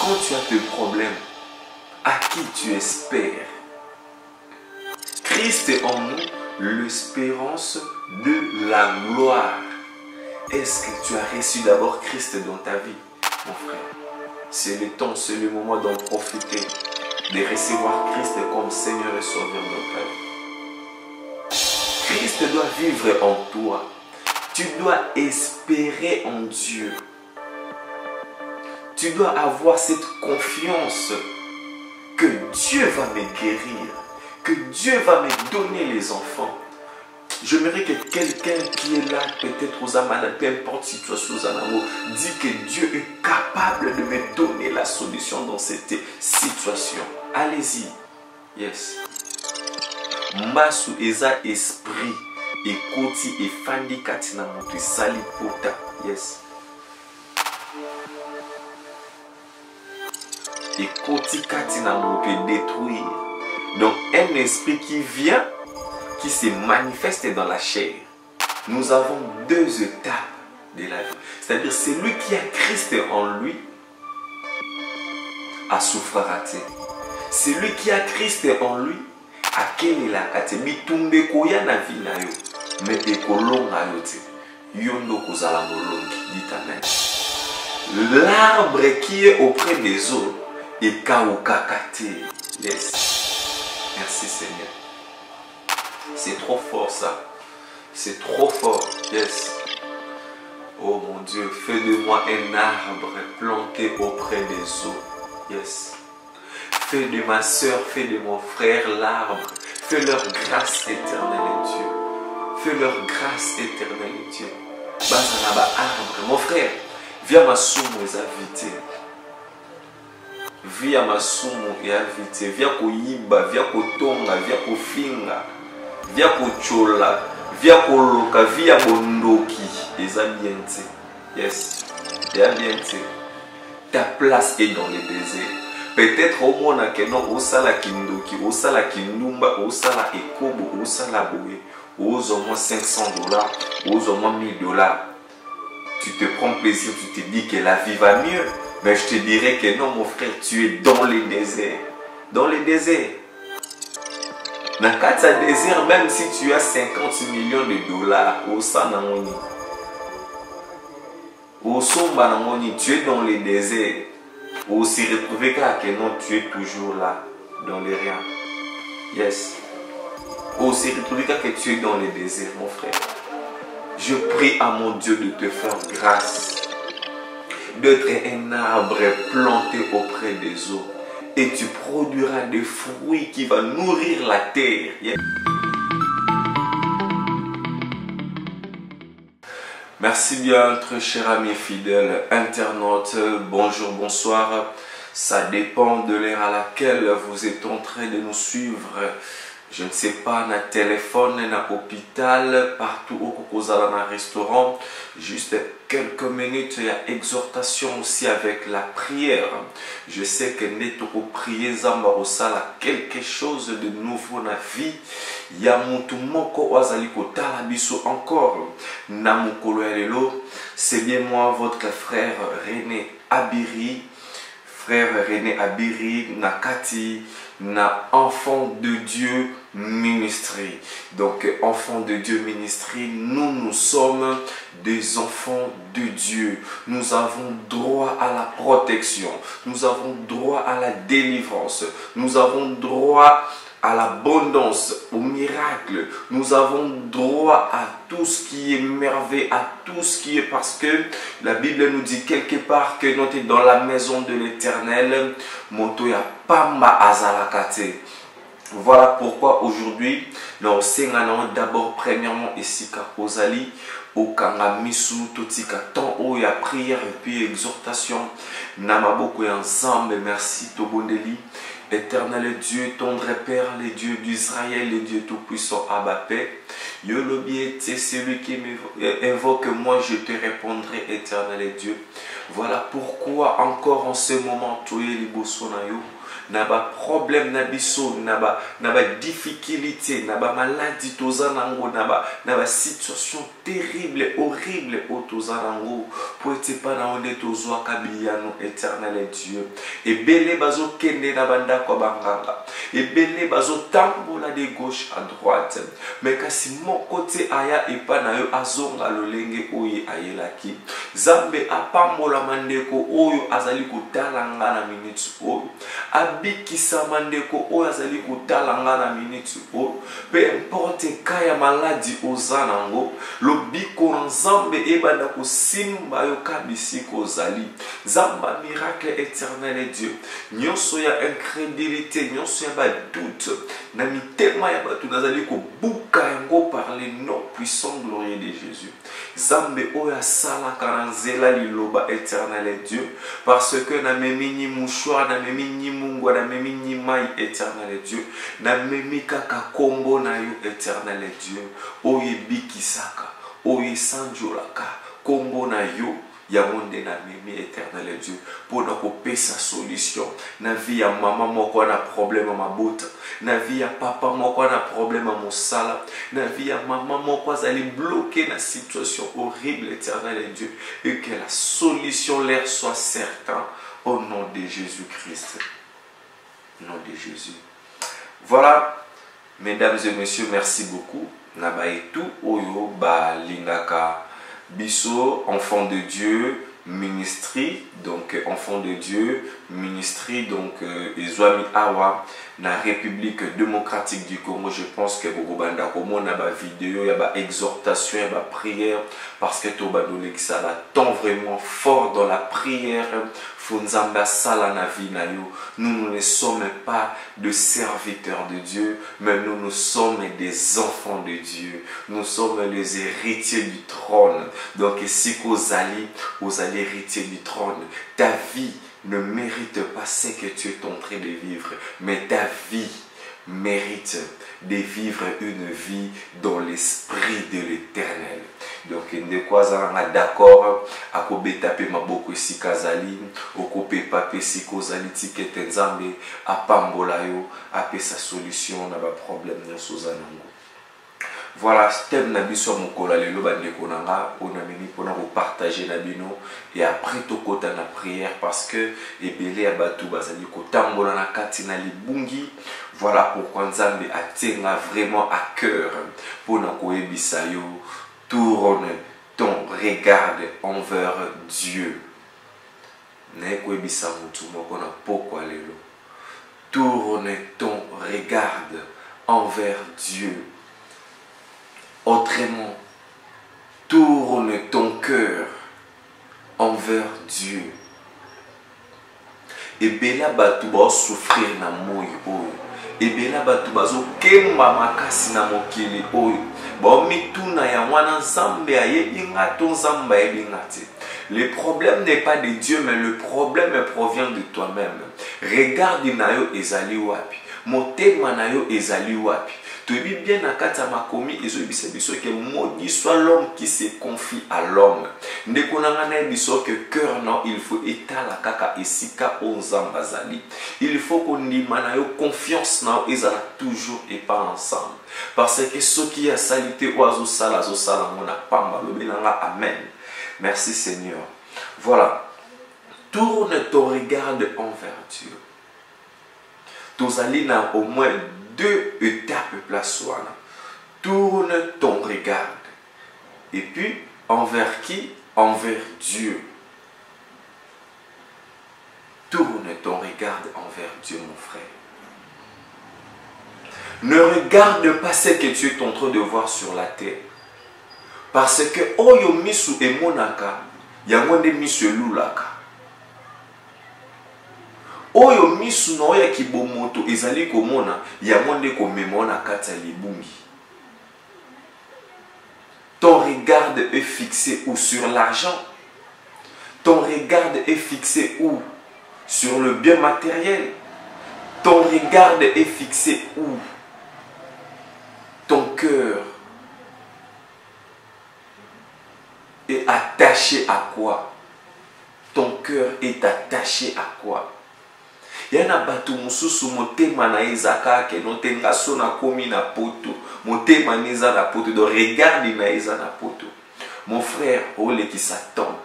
quand tu as tes problèmes, à qui tu espères? Christ est en nous, l'espérance de la gloire. Est-ce que tu as reçu d'abord Christ dans ta vie, mon frère? C'est le temps, c'est le moment d'en profiter, de recevoir Christ comme Seigneur et Sauveur dans ta vie. Christ doit vivre en toi. Tu dois espérer en Dieu. Tu dois avoir cette confiance que Dieu va me guérir, que Dieu va me donner les enfants. J'aimerais que quelqu'un qui est là, peut-être aux Amana, peu importe situation aux Anamo, dit que Dieu est capable de me donner la solution dans cette situation. Allez-y. Yes. Masu eza esprit et koti et fandi katina mutu sali pota. Yes. Et koti katina mutu détruire. Donc un esprit qui vient, qui se manifeste dans la chair. Nous avons deux étapes de la vie. C'est-à-dire celui qui a Christ en lui a souffert. Celui qui a Christ en lui a quel la kate mitumbe koya na vie na yo mais ekolonga yo te yondo kozala molongi. Dites amen. L'arbre qui est auprès des eaux est kaukakate. Yes. Merci Seigneur. C'est trop fort ça. C'est trop fort. Yes. Oh mon Dieu, fais de moi un arbre planté auprès des eaux. Yes. Fais de ma soeur, fais de mon frère l'arbre. Fais leur grâce éternelle, Dieu. Fais leur grâce éternelle, Dieu. Bazanaba arbre. Mon frère, viens ma soumu et invité. Viens ma soumu et invité. Viens ko yimba, viens ko tonga, viens ko finga. Viens ko chola, viens ko loka, viens bondoki. Les ambientes. Yes. Les ambientes. Ta place est dans le désert. Peut-être au monde que non, au sala kindoki, au sala kindumba, au sala ekobo, au sala boé, aux au moins $500, aux au moins $1000. Tu te prends plaisir, tu te dis que la vie va mieux. Mais je te dirais que non, mon frère, tu es dans le désert. Dans le désert. Dans le désert, même si tu as $50 millions, au sala moni, au somba moni, tu es dans le désert. Ou s'y retrouver car que non, tu es toujours là, dans les rien. Yes. Ou s'y retrouver car que tu es dans les désirs, mon frère. Je prie à mon Dieu de te faire grâce, d'être un arbre planté auprès des eaux. Et tu produiras des fruits qui vont nourrir la terre. Yes. Merci bien, très chers amis fidèles, internautes, bonjour, bonsoir. Ça dépend de l'heure à laquelle vous êtes en train de nous suivre. Je ne sais pas, na téléphone, na hôpital, partout où vous allez dans un restaurant. Juste quelques minutes, il y a exhortation aussi avec la prière. Je sais que nous prier Zamba Osala quelque chose de nouveau dans la vie. Il y a moko wazaliko talabiso encore. Namukolo elelo. C'est bien moi, votre frère René Abiri. Frère René Abiri, Nakati, na enfant de Dieu ministry. Donc, enfant de Dieu ministry, nous sommes des enfants de Dieu. Nous avons droit à la protection. Nous avons droit à la délivrance. Nous avons droit à l'abondance, au miracle. Nous avons droit à tout ce qui est merveille, à tout ce qui est, parce que la Bible nous dit quelque part que nous sommes dans la maison de l'Éternel. Moto ya pamba azalakate. Voilà pourquoi aujourd'hui, nous sommes d'abord premièrement ici à Ozali, au Kangamisu, Totika, tant où il y a prière et puis exhortation. Namaboko ensemble, merci Tobondeli. Éternel Dieu, tendre Père, les dieux d'Israël, les dieux tout-puissants, Abba Père. Yolobi, c'est celui qui m'invoque, moi je te répondrai, éternel Dieu. Voilà pourquoi encore en ce moment, tu es les Bosonayo. naba problème na biso, naba difficulté, naba maladie tozanango, naba situation terrible, horrible au tozanango, pour être pas na onde tozwa kabiyano éternel Dieu. Et belé bazo kende na banda kwa banganga. Et belé bazo tambola de gauche à droite. Mais kasi mon côté aya epa na yo azonga lolenge oye ayelaki. Zambe apambola mandeko oyo azali kotalanga na minute oyo. Abikisa mandeko oyo azali kotalanga na minute oyo. Peu importe kaya maladie ozanango, lobiko nzambe ebanda kosimba yo kabisi kozali. Zamba miracle éternel Dieu. Nyonso ya incrédulité, nyonso ya ba doute. Na mitema ya batu nazali ko buka yango par le nom puissant glorieux de Jésus. Zambe oya sala karanzela liloba éternel Dieu. Parce que na memi ni mouchoir, na memi ni mungwa, na memi ni mai éternel Dieu. Na memi kaka kombo na yo éternel Dieu. Oye bikisaka, oye sanjolaka, kombo na yo. Ya monde na mimi éternel Dieu pour nous couper sa solution. Na vie ya maman moko na problème à ma boute, na vie ya papa moko na problème à mon sala, na vie ya maman moko allait bloquer la situation horrible éternel Dieu et que la solution leur soit certaine au nom de Jésus-Christ. Au nom de Jésus. Voilà, mesdames et messieurs, merci beaucoup. Nabaye tout oyo ba lingaka Bisso, enfant de Dieu, ministry, donc enfant de Dieu, ministry, donc Ezwami Awa, na République démocratique du Congo. Je pense que beaucoup banda komo na ba vidéo, ya ba exhortation, ya ba prière, parce que Tobando Lexala tant vraiment fort dans la prière. Funzamba sala na vie na yo. Nous ne sommes pas de serviteurs de Dieu, mais nous sommes des enfants de Dieu. Nous sommes les héritiers du trône. Donc si vous allez héritier du trône, ta vie ne mérite pas ce que tu es en train de vivre, mais ta vie mérite de vivre une vie dans l'esprit de l'Éternel. Donc, ne quoi d'accord, à kobe taper ma boko si kazali, au kope pape si kozali ticket nzambe, à pambola yo, à sa solution na ba problème na sozanango. Voilà, thème na biso mokola lelo bandeko nanga, on a mini pour nous partager na bino et après to kota na prière parce que ebele abatu bazali kotambola na kati na libungi. Voilà pourquoi Nzambe a vraiment à cœur pour na koyebisa yo. Tourne ton regard envers Dieu. Tourne ton regard envers Dieu. Autrement, tourne ton cœur envers Dieu. Et bela batu ba souffrir na moyi oyo. Et bela batu bazo kemba makasi na mokili oyo. Le problème n'est pas de Dieu, mais le problème provient de toi-même. Regarde nayo ezali wapi. Motema nayo ezali wapi. Tu vis bien na kata makomi ezobisa biso que maudit soit l'homme qui se confie à l'homme. Ndekonanga na biso que cœur non, il faut etala kaka esika onzambazali. Il faut qu'on dimana yo confiance na ezala toujours et pas ensemble. Parce que ce qui a salité oiseau sala mona pamba lobelanga amen. Merci Seigneur. Voilà. Tourne ton regard envers Dieu. Tozali na au moins deux étapes place. Tourne ton regard. Et puis, envers qui? Envers Dieu. Tourne ton regard envers Dieu, mon frère. Ne regarde pas ce que tu es en train de voir sur la terre. Parce que oyo misu e monaka, yangonde misu lulaka. Oyo misu na oya kibomoto ezali komona, yangonde komemona kata libungi. Ton regard est fixé où? Sur l'argent. Ton regard est fixé où? Sur le bien matériel. Ton regard est fixé où? Ton cœur est attaché à quoi? Ton cœur est attaché à quoi? Yana batu mususu motema na ezaka ke no tenga so na komi na poto. Motema neza na poto. Donc regarde na eza na poto. Mon frère, ole qui s'attend.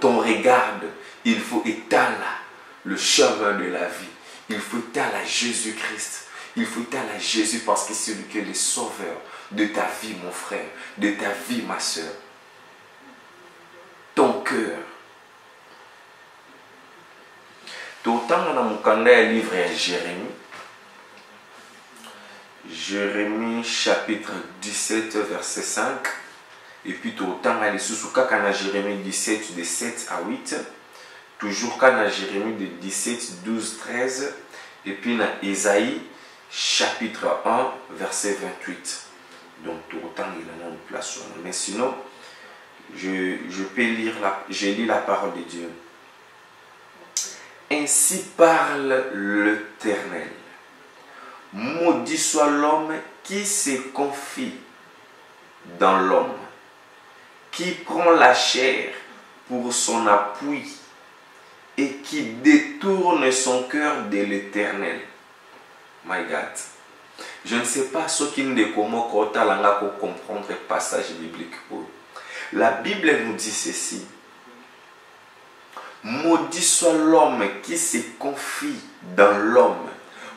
Ton regard, il faut étaler le chemin de la vie. Il faut étaler à Jésus-Christ. Il faut étaler à Jésus parce que c'est lui qui est le sauveur de ta vie, mon frère, de ta vie, ma soeur. Ton cœur. Tout le temps, on a un livre à Jérémie. Jérémie chapitre 17, verset 5. Et puis tout le temps, on a sous quand Jérémie 17, de 7 à 8. Toujours quand on Jérémie de 17, 12, 13. Et puis dans Ésaïe chapitre 1, verset 28. Donc tout le temps, il y a une place. Mais sinon, je peux lire, je lis la parole de Dieu. Ainsi parle l'Éternel. Maudit soit l'homme qui se confie dans l'homme, qui prend la chair pour son appui et qui détourne son cœur de l'Éternel. My God. Je ne sais pas ce qui ne comment comprendre le passage biblique. La Bible nous dit ceci. Maudit soit l'homme qui se confie dans l'homme.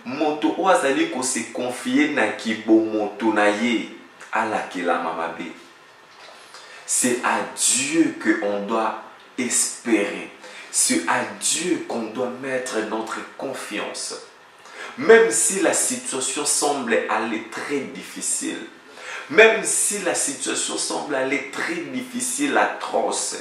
Moto oazali ko se confier na kibo moto na ye ala kila mamabe. C'est à Dieu que on doit espérer. C'est à Dieu qu'on doit mettre notre confiance. Même si la situation semble aller très difficile. Même si la situation semble aller très difficile, atroce.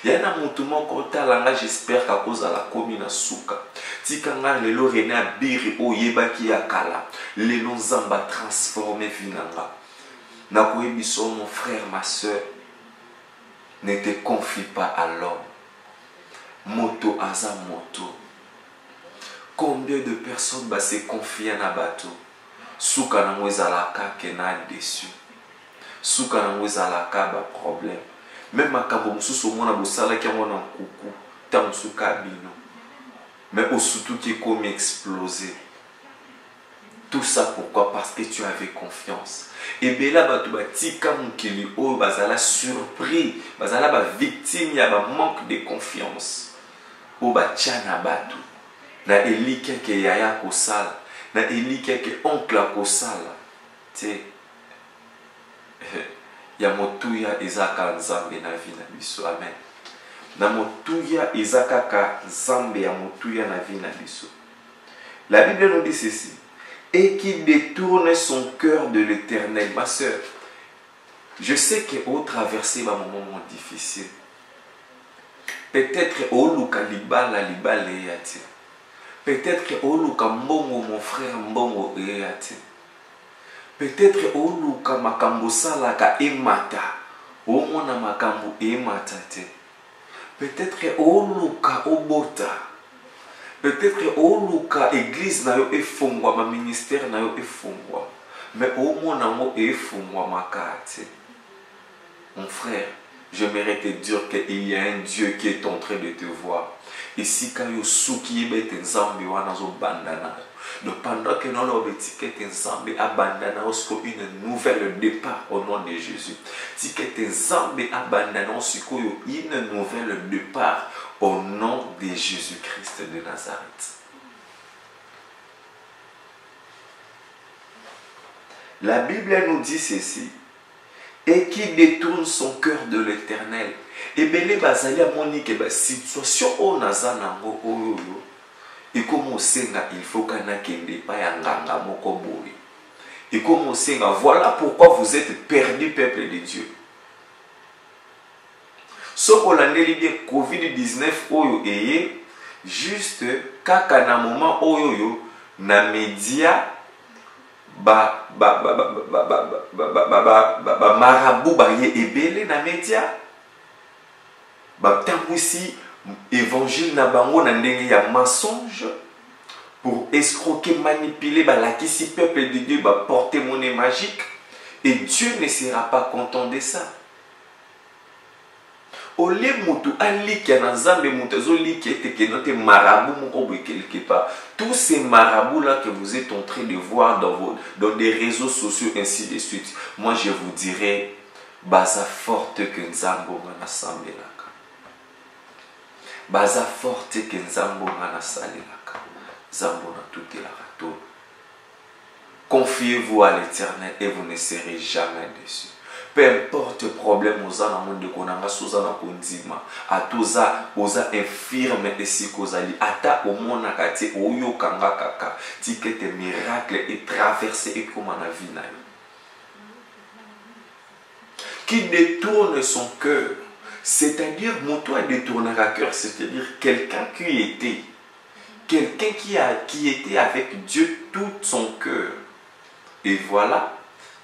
Il y a un mouvement côté là, j'espère qu'à cause de la commune souka. Tikanga le lorene a biri o yebaki akala. Le nozamba transformé finanga. Nakoyebiso mon frère, ma soeur. Ne te confie pas à l'homme. Moto aza moto. Combien de personnes va se confier à bateau? Souka na mwezalaka kena déçu. Souka na mwezalaka ba problème. Même makambo mususu mona bosala ki mona kuku tant souka bino. Mais au surtout qui est comme explosé. Tout ça pourquoi? Parce que tu avais confiance. Et bien là batu batika mukili o bazala surpris, bazala ba victime ya ba manque de confiance. O ba tchana batu. Na eli keke yaya kosala, na eli keke oncle kosala. Te ya motuya ezaka nzambe na vie na biso. Amen. Na motuya ezaka ka nzambe ya motuya na vie na biso. La Bible nous dit ceci. Et qui détourne son cœur de l'Éternel. Ma soeur, je sais qu'au traverser un moment difficile, peut-être au luka libala libale yate. Peut-être au luka mbongo mon frère mbongo yate. Peut-être au luka makambo salaka emata. Au mona makambo emata te. Peut-être au luka obota. Peut-être au luka église na yo efongwa ma ministère na yo efongwa. Mais au mona mo efongwa makate. Mon frère, j'aimerais te dire qu'il y a un Dieu qui est en train de te voir. Ici, quand tu souki bete nzambe wana zo bandana. Donc pendant que nous avons étiqueté nzambe abandana osko une nouvelle départ au nom de Jésus. Étiqueté nzambe abandana osko une nouvelle départ au nom de Jésus-Christ de Nazareth. La Bible nous dit ceci. Et qui détourne son cœur de l'Éternel. Et bien les bazali a monique ba situation o nazana ngo oyo. Et comme on sait il faut kana kende pa ya nganga moko boy. Et comme on sait voilà pourquoi vous êtes perdus, peuple de Dieu. So olandeli bien COVID-19 oyo eye juste kaka na moment oyo na média marabout ba ye ebele na média ba tambwisi évangile na bango na ndenge ya mensonge pour escroquer, manipuler ba lakisi peuple de Dieu ba porter monnaie magique et Dieu ne sera pas content de ça. Ole mutu alikia na nzambe mutu ezoliki ete note marabout moko boye quelque part. Tous ces marabouts là que vous êtes en train de voir dans des réseaux sociaux ainsi de suite. Moi je vous dirais baza forte que nzambo ngana sambelaka. Baza forte que nzambo ngana salelaka. Nzambo na tout la rato. Confiez-vous à l'Éternel et vous ne serez jamais déçus. Peu importe le problème, oza na monde konanga soza na kondima, atoza oza infirme esi kozali, ata omona kati oyo kanga kaka, tikete miracle et traverser et comme na vie na yo. Qui détourne son cœur, c'est-à-dire mon toi détourner à cœur, c'est-à-dire quelqu'un qui était avec Dieu tout son cœur. Et voilà,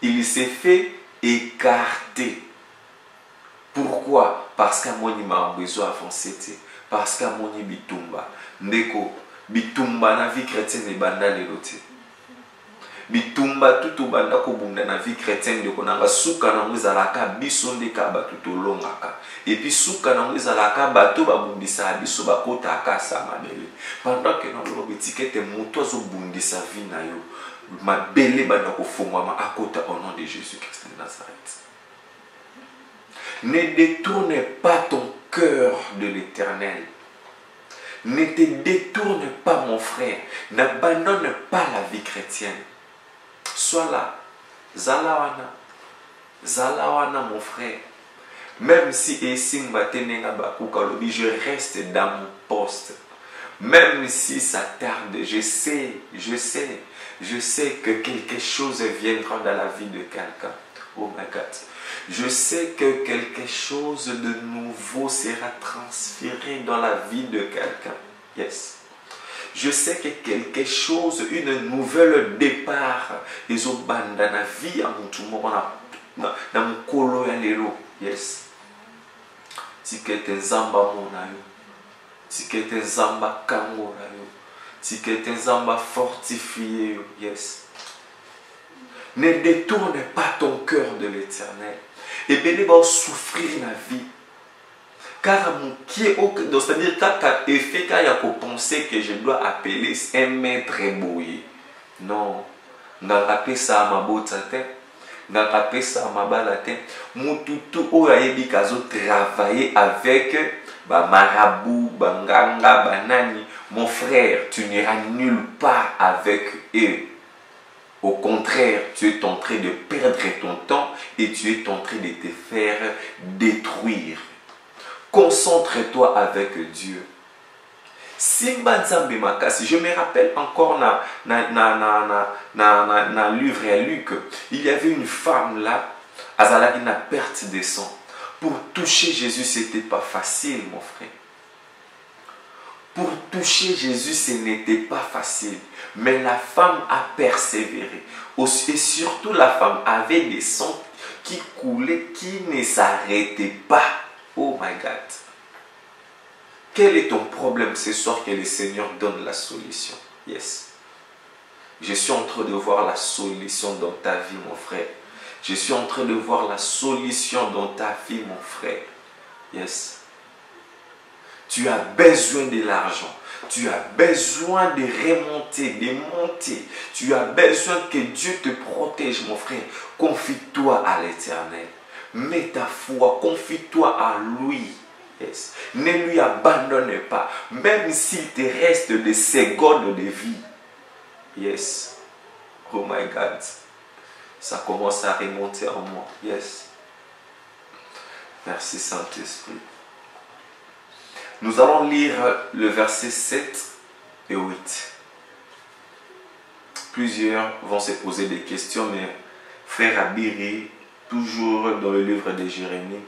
il s'est fait écarté. Pourquoi? Parce qu'à mon ima besoin avancer. Parce qu'à mon bitumba. Ndeko, bitumba na vie chrétienne et banda lelote. Bitumba tout banda ko bunda na vie chrétienne de konanga suka na ngizalaka biso ndeka batuto longaka. Et puis suka na ngizalaka bato babumbisa biso bakota akasa mabele. Pendant que non lo bitikete moto zo bundisa vie na yo. Ma belle bana ko fongwama akota au nom de Jésus-Christ de Nazareth. Ne détourne pas ton cœur de l'Éternel. Ne te détourne pas mon frère. N'abandonne pas la vie chrétienne. Sois là. Zalawana. Zalawana mon frère. Même si je reste dans mon poste. Même si ça tarde, je sais que quelque chose viendra dans la vie de quelqu'un. Oh my God. Je sais que quelque chose de nouveau sera transféré dans la vie de quelqu'un. Yes. Je sais que quelque chose, une nouvelle départ, ils ont dans la vie, dans mon colo et l'élo. Yes. Si quelqu'un zamba mon ayo. Si quelqu'un zamba kango ayo. Si quelqu'un zamba fortifié. Yes. Ne détourne pas ton cœur de l'Éternel. Et bien, il va souffrir la vie. Car c'est-à-dire qu'il fait qu'il y a penser que je dois appeler un maître bouillé. Non. N'a rappelé ça à ma botte. N'a rappelé ça à ma balate. Moututu oyayebi kazo travailler avec marabout, banganga, banani. Mon frère, tu n'iras nulle part avec eux. Au contraire, tu es en train de perdre ton temps et tu es en train de te faire détruire. Concentre-toi avec Dieu. Simba Nzambe Makasi, je me rappelle encore dans le livre à Luc, il y avait une femme là, Azalaki na perte de sang. Pour toucher Jésus, ce n'était pas facile, mon frère. Pour toucher Jésus, ce n'était pas facile. Mais la femme a persévéré. Et surtout, la femme avait des sangs qui coulaient, qui ne s'arrêtaient pas. Oh my God. Quel est ton problème ce soir que le Seigneur donne la solution? Yes. Je suis en train de voir la solution dans ta vie, mon frère. Je suis en train de voir la solution dans ta vie, mon frère. Yes. Tu as besoin de l'argent. Tu as besoin de remonter, de monter. Tu as besoin que Dieu te protège, mon frère. Confie-toi à l'Éternel. Mets ta foi, confie-toi à lui. Yes. Ne lui abandonne pas. Même s'il te reste des secondes de vie. Yes. Oh my God. Ça commence à remonter en moi. Yes. Merci Saint-Esprit. Nous allons lire le verset 7 et 8. Plusieurs vont se poser des questions, mais frère Abiri, toujours dans le livre de Jérémie,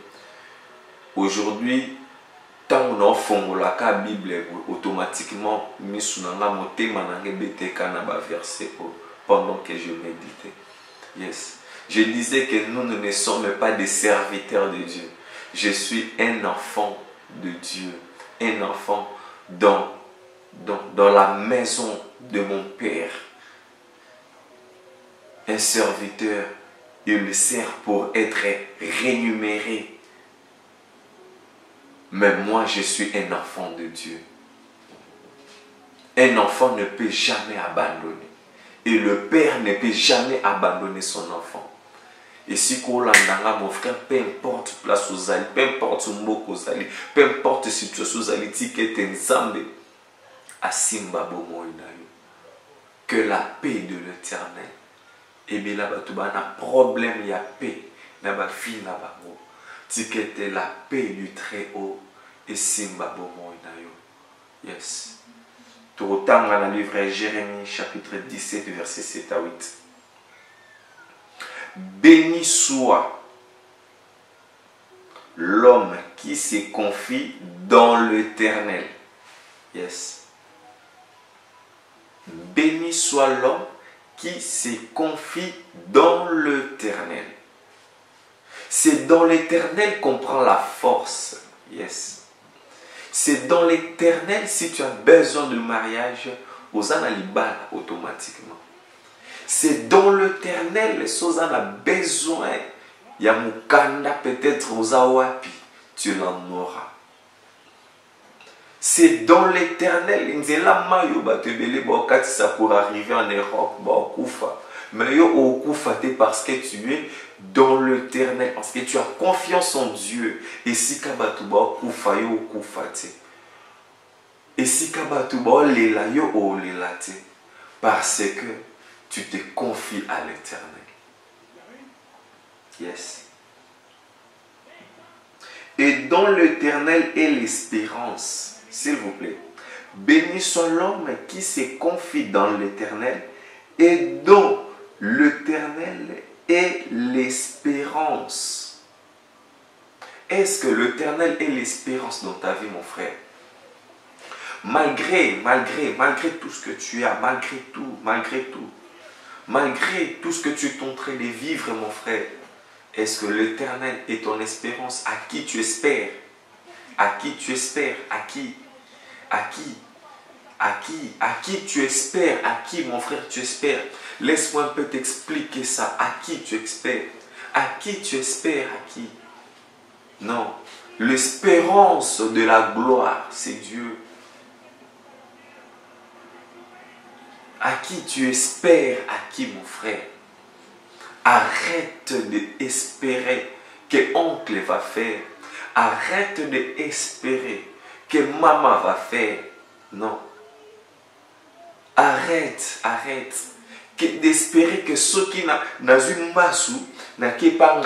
aujourd'hui, tant on a fait la Bible, automatiquement, verset pendant que je méditais. Yes. Je disais que nous ne sommes pas des serviteurs de Dieu. Je suis un enfant de Dieu. Un enfant dans la maison de mon Père. Un serviteur, il sert pour être rémunéré. Mais moi, je suis un enfant de Dieu. Un enfant ne peut jamais abandonner. Et le père ne peut jamais abandonner son enfant. Et si Kolandanga, mon frère, peu importe place aux alliés, peu importe moko aux alliés, peu importe situation aux alliés, ticket nzambe, asimba bomo inayo. Que la paix de l'Éternel. Et bien là, tu as un problème, il y a paix. Na ba fi na ba mo. Ticket la paix du Très-Haut. Et simba bomo inayo. Yes. Tout autant dans le livre Jérémie, chapitre 17, verset 7 à 8. Béni soit l'homme qui se confie dans l'Éternel. Yes. Béni soit l'homme qui se confie dans l'Éternel. C'est dans l'Éternel qu'on prend la force. Yes. C'est dans l'Éternel, si tu as besoin de mariage, aux analibal automatiquement. C'est dans l'Éternel, si tu as besoin, il y a Mukanda peut-être aux awapi, tu l'en auras. C'est dans l'Éternel, Nzela Mayo Batebele Bokatisa pour arriver en Europe, Bokufa. Mais yo Okufa parce que tu es dans l'Éternel, parce que tu as confiance en Dieu. Et si Kabatuba Okufa yo Okufa te. Et si Kabatuba Lela yo Olela te. Parce que tu te confies à l'Éternel. Yes. Et dans l'Éternel est l'espérance. S'il vous plaît. Béni soit l'homme qui se confie dans l'Éternel et dont l'Éternel est l'espérance. Est-ce que l'Éternel est l'espérance dans ta vie, mon frère? Malgré tout ce que tu as, malgré tout ce que tu es en train de vivre, mon frère, est-ce que l'Éternel est ton espérance? À qui tu espères? À qui tu espères? À qui? À qui tu espères? À qui, mon frère, tu espères? Laisse-moi un peu t'expliquer ça. À qui tu espères? À qui tu espères? À qui? Non. L'espérance de la gloire, c'est Dieu. À qui tu espères? À qui, mon frère? Arrête d'espérer que oncle va faire. Arrête d'espérer que maman va faire. Non. Arrête d'espérer que ceux qui n'ont une massou, n'a pas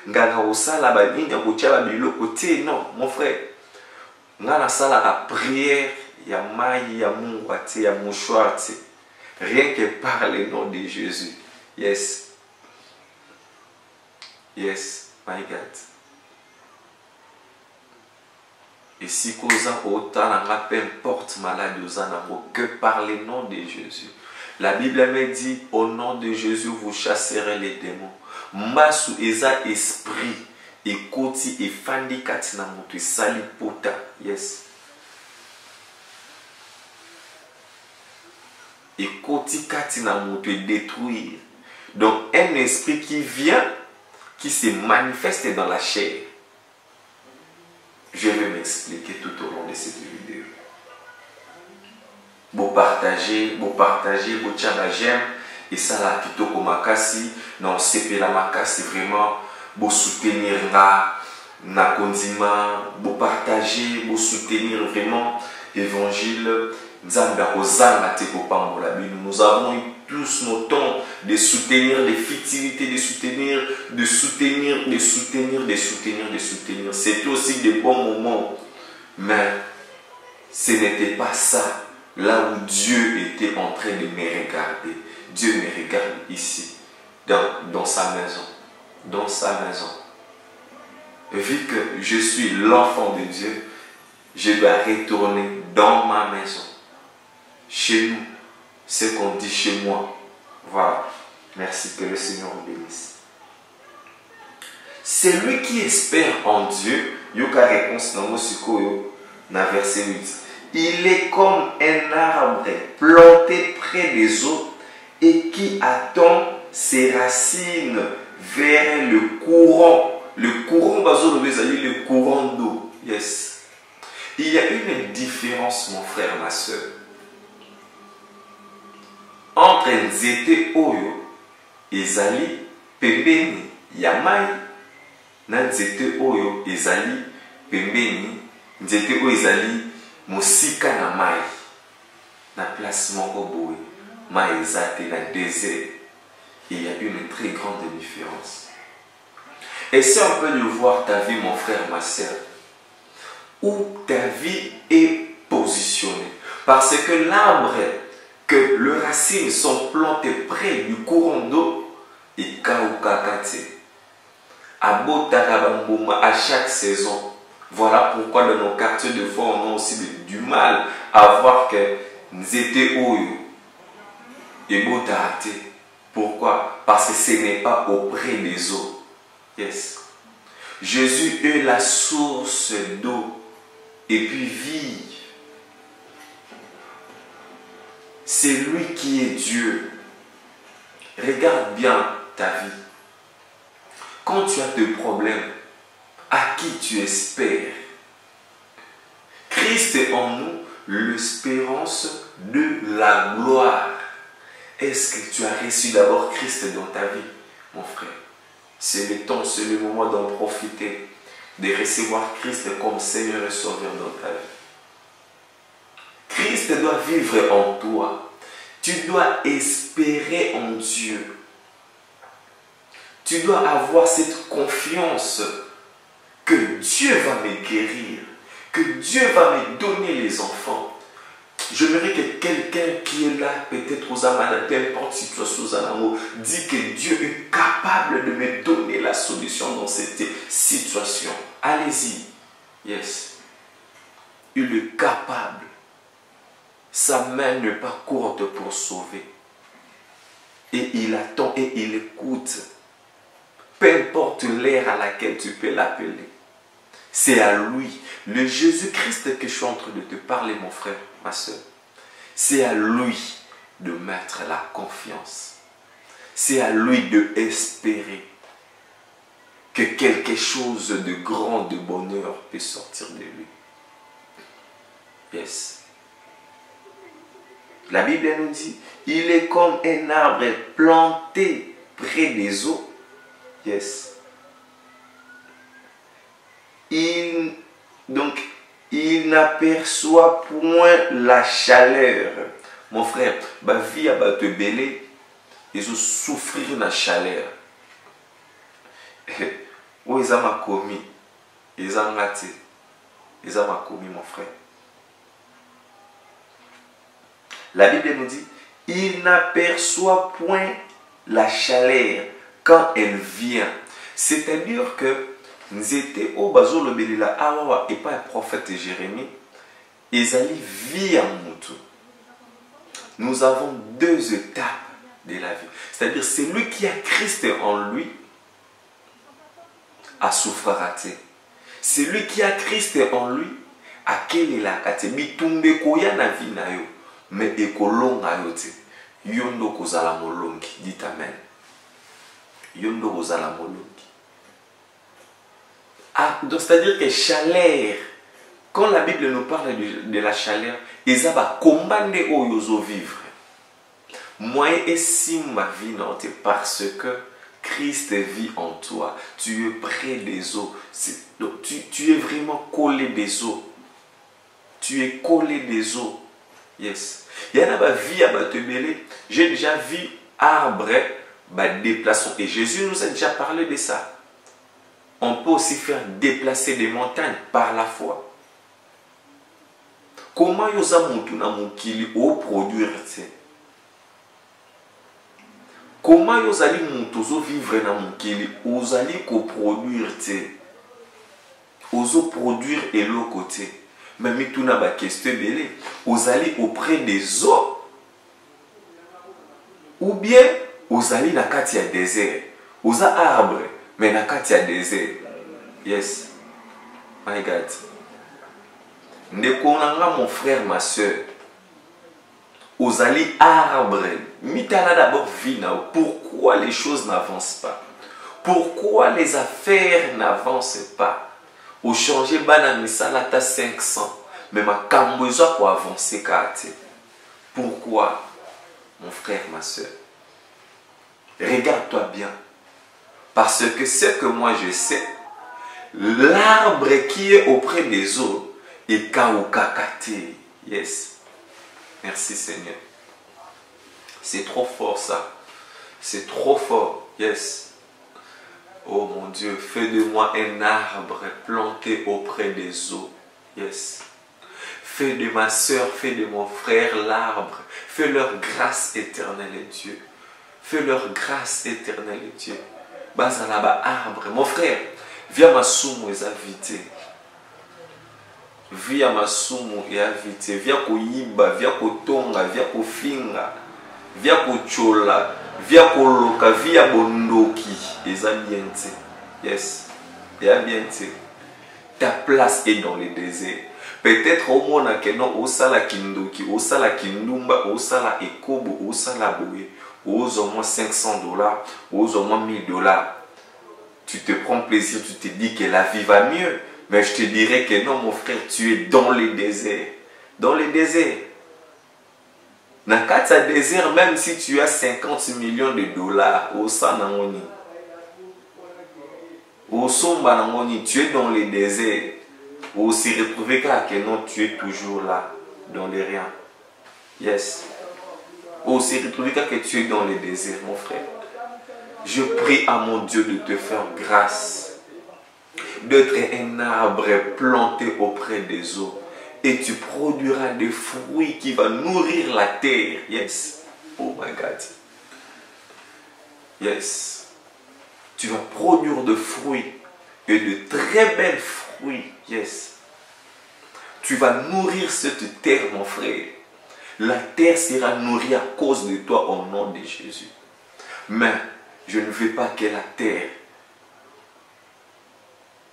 nganga osala ba nini akotia biloko te. Non, mon frère. Ngana sala la prière, ya mai, ya mungwa te, ya mouchoir te. Rien que par le nom de Jésus. Yes. Yes, my God. Et si causa autant, peu importe maladie que par le nom de Jésus. La Bible me dit, au nom de Jésus, vous chasserez les démons. Masu eza esprit, et koti et fandi katina mutu, sali pota. Yes. Et koti katina mutu, détruire. Donc, un esprit qui vient, qui se manifeste dans la chair. Je vais m'expliquer tout au long de cette vidéo. Vous partagez, vous tiens j'aime. Et ça là, kitoko makasi, non, c'est la makasi vraiment, vous soutenir na kondima, vous partagez, vous soutenir vraiment l'évangile. Nous avons eu tous nos temps de soutenir les fictivités, de soutenir. C'était aussi des bons moments. Mais ce n'était pas ça là où Dieu était en train de me regarder. Dieu me regarde ici, dans sa maison. Dans sa maison. Vu que je suis l'enfant de Dieu, je dois retourner dans ma maison. Chez nous, ce qu'on dit chez moi. Voilà. Merci, que le Seigneur vous bénisse. Celui qui espère en Dieu, yoka réponse dans le verset 8. Il est comme un arbre planté près des eaux et qui attend ses racines vers le courant. Le courant, le courant d'eau. Yes. Il y a une différence, mon frère, ma soeur, entre nzete oyo ezali pembeni ya mai na nzete oyo ezali pembeni nzete oyo ezali mosika na mai na place moko boye mai ezate na désert. Il y a une très grande différence. Essaie un peu de voir ta vie, mon frère, ma soeur, où ta vie est positionnée. Parce que l'arbre, que les racines sont plantées près du courant d'eau, et à chaque saison. Voilà pourquoi dans nos quartiers de fois, on a aussi du mal à voir que nous étions et botarate. Pourquoi? Parce que ce n'est pas auprès des eaux. Yes. Jésus est la source d'eau et puis vie. C'est lui qui est Dieu. Regarde bien ta vie. Quand tu as des problèmes, à qui tu espères? Christ est en nous l'espérance de la gloire. Est-ce que tu as reçu d'abord Christ dans ta vie, mon frère? C'est le temps, c'est le moment d'en profiter, de recevoir Christ comme Seigneur et Sauveur dans ta vie. Christ doit vivre en toi. Tu dois espérer en Dieu. Tu dois avoir cette confiance que Dieu va me guérir, que Dieu va me donner les enfants. J'aimerais que quelqu'un qui est là, peut-être aux amants, n'importe situation, dit que Dieu est capable de me donner la solution dans cette situation. Allez-y. Yes. Il est capable. Sa main n'est pas courte pour sauver. Et il attend et il écoute. Peu importe l'ère à laquelle tu peux l'appeler. C'est à lui, le Jésus-Christ que je suis en train de te parler, mon frère, ma soeur. C'est à lui de mettre la confiance. C'est à lui de espérer que quelque chose de grand, de bonheur peut sortir de lui. Yes. La Bible nous dit, il est comme un arbre planté près des eaux. Yes. Il n'aperçoit point la chaleur. Mon frère, ma vie a te belé, ils ont souffrir de la chaleur. Où ils ont commis, ils ont raté, ils ont commis, mon frère. La Bible nous dit, il n'aperçoit point la chaleur quand elle vient. C'est-à-dire que nous étions au bazo le belila awa et pas le prophète Jérémie. Ils allaient vivre en moutou. Nous avons deux étapes de la vie. C'est-à-dire celui qui a Christ en lui a souffert raté. Celui qui a Christ en lui a quel est la kate. Bitumbe koya na vie na yo. Mais ekolonga yo te. Yondo kozala molongi. Dites amen. Yondo kozala molongi. Ah, c'est-à-dire que chaleur, quand la Bible nous parle de la chaleur, ils ont commandé aux vivre. Moi et si ma vie non, parce que Christ vit en toi, tu es près des eaux, donc tu es vraiment collé des eaux. Tu es collé des eaux. Yes. Il y en a ma vie à te mêler. J'ai déjà vu arbre déplaçant. Et Jésus nous a déjà parlé de ça. On peut aussi faire déplacer des montagnes par la foi. Comment yoza muntu na mukili o produire te? Comment yozali muntu zo vivre na mukili ozali ko produire te? Ozo produire eloko te. Mais mituna ba question belé, ozali auprès des eaux ou bien ozali na kati ya désert. Oza arbre mais na kati ya désert. Yes. My God. Ndekonanga mon frère, ma soeur. Ozali arbre. Mitana d'abord vina. Pourquoi les choses n'avancent pas? Pourquoi les affaires n'avancent pas? Au changer bana misalata 500. Mais ma camboisa pour avancer kate. Pourquoi, mon frère, ma soeur? Regarde-toi bien. Parce que ce que moi je sais, l'arbre qui est auprès des eaux est kaukakate. Yes. Merci Seigneur. C'est trop fort ça. C'est trop fort. Yes. Oh mon Dieu, fais de moi un arbre planté auprès des eaux. Yes. Fais de ma soeur, fais de mon frère l'arbre. Fais leur grâce éternelle, Dieu. Fais leur grâce éternelle, Dieu. Bazalaba arbre. Mon frère, viens ma soumu et invité. Viens ma soumu et invité. Viens koyiba, viens kotonga, viens kofinga, viens kochola, viens koloka, viens bondoki. Ezabiente. Yes. Ezabiente. Ta place est dans les déserts. Peut-être au monde que non, au sala kindoki, au sala kindumba, au sala ekobo, au sala boye, aux au moins $500, aux au moins $1000. Tu te prends plaisir, tu te dis que la vie va mieux. Mais je te dirais que non, mon frère, tu es dans les déserts. Dans les déserts. Dans le désert, même si tu as $50 millions, au sanangoni, au sombanangoni, tu es dans les déserts. Ou s'y retrouver car que non, tu es toujours là, dans les riens. Yes. Ou s'y retrouver car que tu es dans les déserts, mon frère. Je prie à mon Dieu de te faire grâce, d'être un arbre planté auprès des eaux. Et tu produiras des fruits qui vont nourrir la terre. Yes. Oh my God. Yes. Tu vas produire de fruits et de très belles fruits. Yes. Tu vas nourrir cette terre, mon frère. La terre sera nourrie à cause de toi au nom de Jésus. Mais je ne veux pas que la terre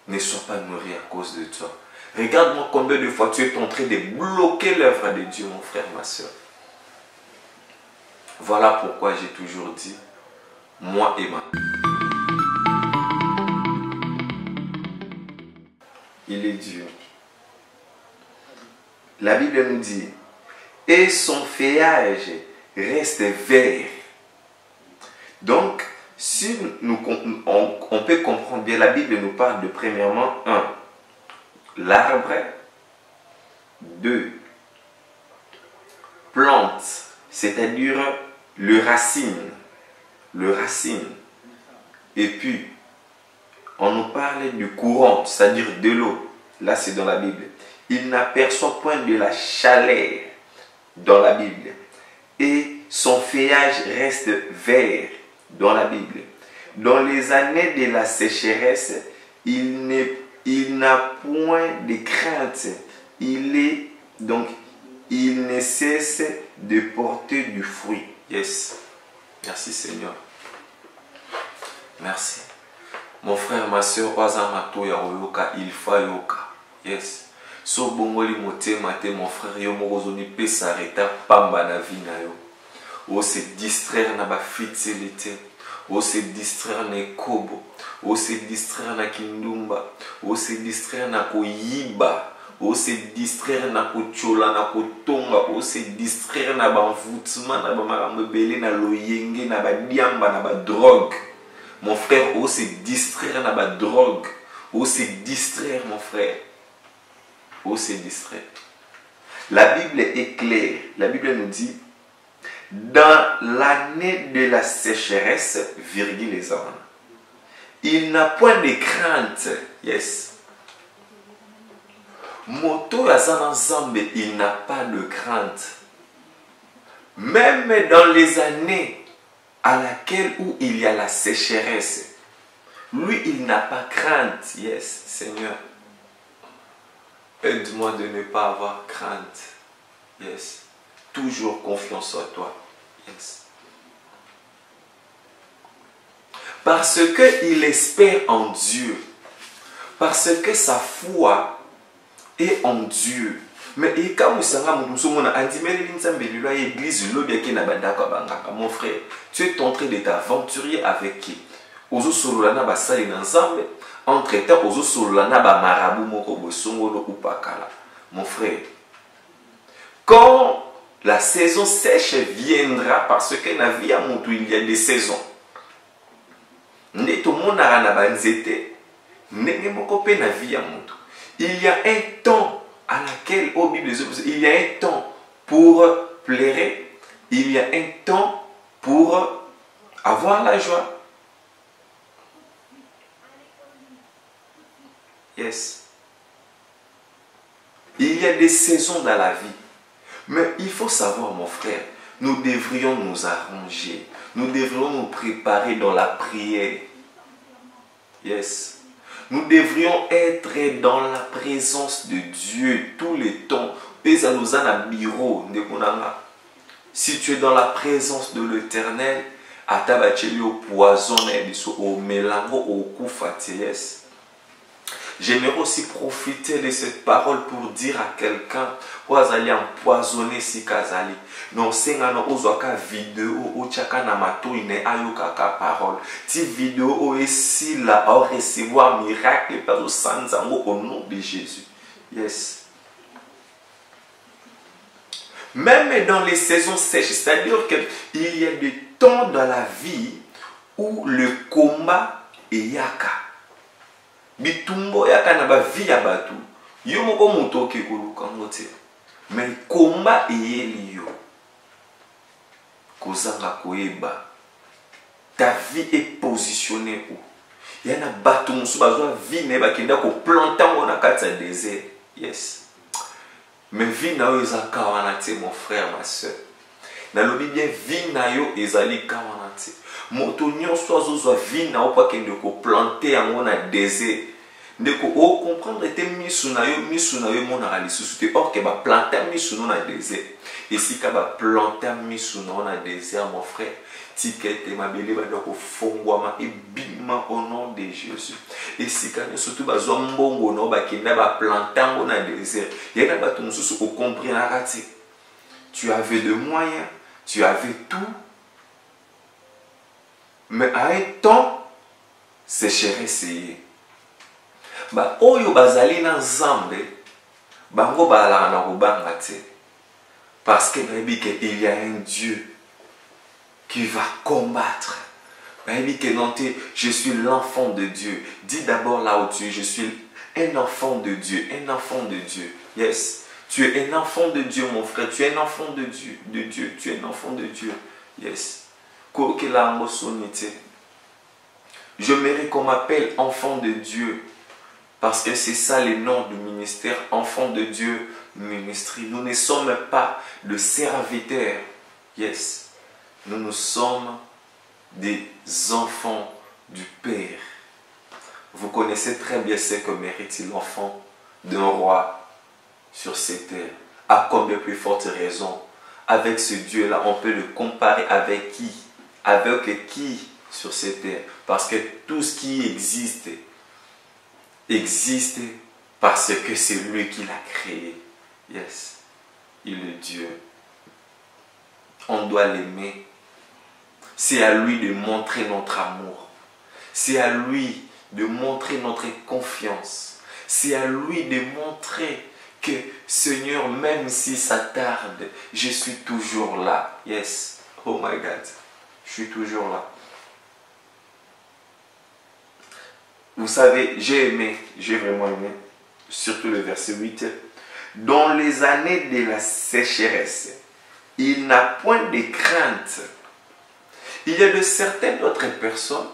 ne soit pas nourrie à cause de toi. Regarde-moi combien de fois tu es en train de bloquer l'œuvre de Dieu, mon frère, ma soeur. Voilà pourquoi j'ai toujours dit, moi et ma... Il est Dieu. La Bible nous dit, et son feuillage reste vert. Donc, si on peut comprendre bien, la Bible nous parle de premièrement, 1, l'arbre, 2, plante, c'est-à-dire le racine, et puis, on nous parle du courant, c'est-à-dire de l'eau. Là, c'est dans la Bible. Il n'aperçoit point de la chaleur dans la Bible. Et son feuillage reste vert dans la Bible. Dans les années de la sécheresse, il n'a point de crainte. Il ne cesse de porter du fruit. Yes. Merci Seigneur. Merci. Mon frère, ma soeur, il faut yoka. Yes. So bongoli motema te, mon frère, yo morozoni pe s'arrêta pamba na vie na yo. O se distraire na ba futilité. O se distraire na kobo. O se distraire na kindumba. O se distraire na koyiba. O se distraire na kochola na kotonga. O se distraire na ba envoûtement na ba maramebele na loyenge na ba diamba na ba drogue. Mon frère, on se distraire dans la drogue. On se distraire, mon frère. On se distraire. La Bible est claire. La Bible nous dit, dans l'année de la sécheresse, virgule les hommes, il n'a point de crainte. Yes. Moto yazana zambe, il n'a pas de crainte. Même dans les années à laquelle où il y a la sécheresse, lui, il n'a pas crainte. Yes, Seigneur. Aide-moi de ne pas avoir crainte. Yes. Toujours confiance en toi. Yes. Parce qu'il espère en Dieu. Parce que sa foi est en Dieu. Mais quand vous mon frère, tu es en train de t'aventurer avec qui? Ozo sololana basali na nzambe, entre temps ozo sololana ba marabu moko bosongolo upakala. mon frère. Quand la saison sèche viendra, parce que dans la vie à Moutou, il y a des saisons. Il y a un temps à laquelle, au Bible, il y a un temps pour pleurer, il y a un temps pour avoir la joie. Yes. Il y a des saisons dans la vie. Mais il faut savoir, mon frère, nous devrions nous arranger. Nous devrions nous préparer dans la prière. Yes. Nous devrions être dans la présence de Dieu tout le temps. Si tu es dans la présence de l'Éternel, j'aimerais aussi profiter de cette parole pour dire à quelqu'un où allez empoisonner si kazali. Non, c'est un ozwaka vidéo ou chaka na mato ine ayokaka parole. Ti vidéo ici là à recevoir miracle par le sang au nom de Jésus. Yes. Même dans les saisons sèches, c'est-à-dire qu'il y a des temps dans la vie où le combat est yaka. Bitumbo yaka na ba vie ya batu. Yo moko muto ke kuluka ngote. Mais combat est yo. Kozanga koeba. Ta vie est positionnée où? Yana batu musu bazwa vie ne bakenda ko planter mo na kati ya désert. Yes. Mais vie na yo ezaka wana te mon frère ma soeur. Na lobi bien vie na yo ezali ka wana te. Moto nyonso azozwa vie na yo pa kende ko planter yango na désert. Ndeko o comprendre te misu na yo monaka lisusu te. Or ke ba planter misu na désert. Et si ka ba planter misu na désert mon frère, tikete mabele ba doko fongwama et bima au nom de Jésus. Et si ka surtout ba zo mbongo no ba kenda ba planter ngo na désert. Yena ba to mususu o comprendre te. Tu avais de moyens, tu avais tout. Mais à un temps, c'est cher essayer. Ba oyo bazali na nzambe bango balaka na kobanga te parce que il y a un Dieu qui va combattre. Je suis l'enfant de Dieu. Dis d'abord là où tu es, je suis un enfant de Dieu, un enfant de Dieu. Yes, tu es un enfant de Dieu mon frère, tu es un enfant de Dieu, tu es un enfant de Dieu. Yes. J'aimerais qu'on m'appelle enfant de Dieu. Parce que c'est ça le nom du ministère, enfant de Dieu, ministry. Nous ne sommes pas de serviteurs. Yes. Nous sommes des enfants du Père. Vous connaissez très bien ce que mérite l'enfant d'un roi sur cette terre. À combien plus forte raison, avec ce Dieu-là, on peut le comparer avec qui? Avec qui sur cette terre? Parce que tout ce qui existe parce que c'est lui qui l'a créé. Yes. Il est Dieu. On doit l'aimer. C'est à lui de montrer notre amour. C'est à lui de montrer notre confiance. C'est à lui de montrer que Seigneur, même si ça tarde, je suis toujours là. Yes. Oh my God. Je suis toujours là. Vous savez, j'ai vraiment aimé, surtout le verset 8. Dans les années de la sécheresse, il n'a point de crainte. Il y a de certaines autres personnes,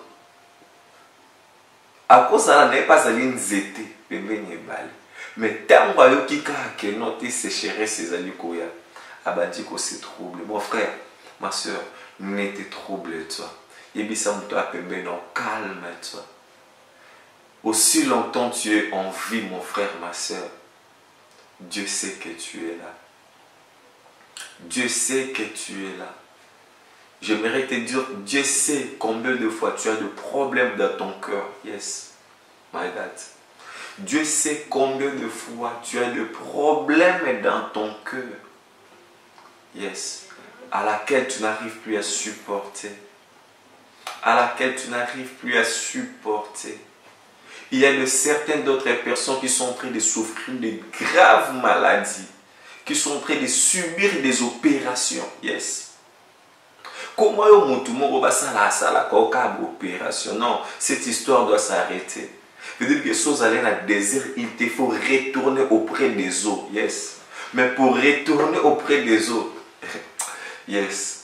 à cause de la n'est pas allée nzete, mais tant que notre sécheresse est allée koya, abandiko c'est trouble. Mon frère, ma soeur, n'était trouble toi. Et bien ça me doit appeler non calme-toi. Aussi longtemps tu es en vie, mon frère, ma soeur, Dieu sait que tu es là. Dieu sait que tu es là. J'aimerais te dire, Dieu sait combien de fois tu as de problèmes dans ton cœur. Yes, my God. Dieu sait combien de fois tu as de problèmes dans ton cœur. Yes, à laquelle tu n'arrives plus à supporter. À laquelle tu n'arrives plus à supporter. Il y a de certaines d'autres personnes qui sont en train de souffrir de graves maladies, qui sont en train de subir des opérations. Yes. Comment tout le monde va opération? Non, cette histoire doit s'arrêter. C'est-à-dire que si vous allez dans le désert, il te faut retourner auprès des eaux. Yes. Mais pour retourner auprès des eaux, yes,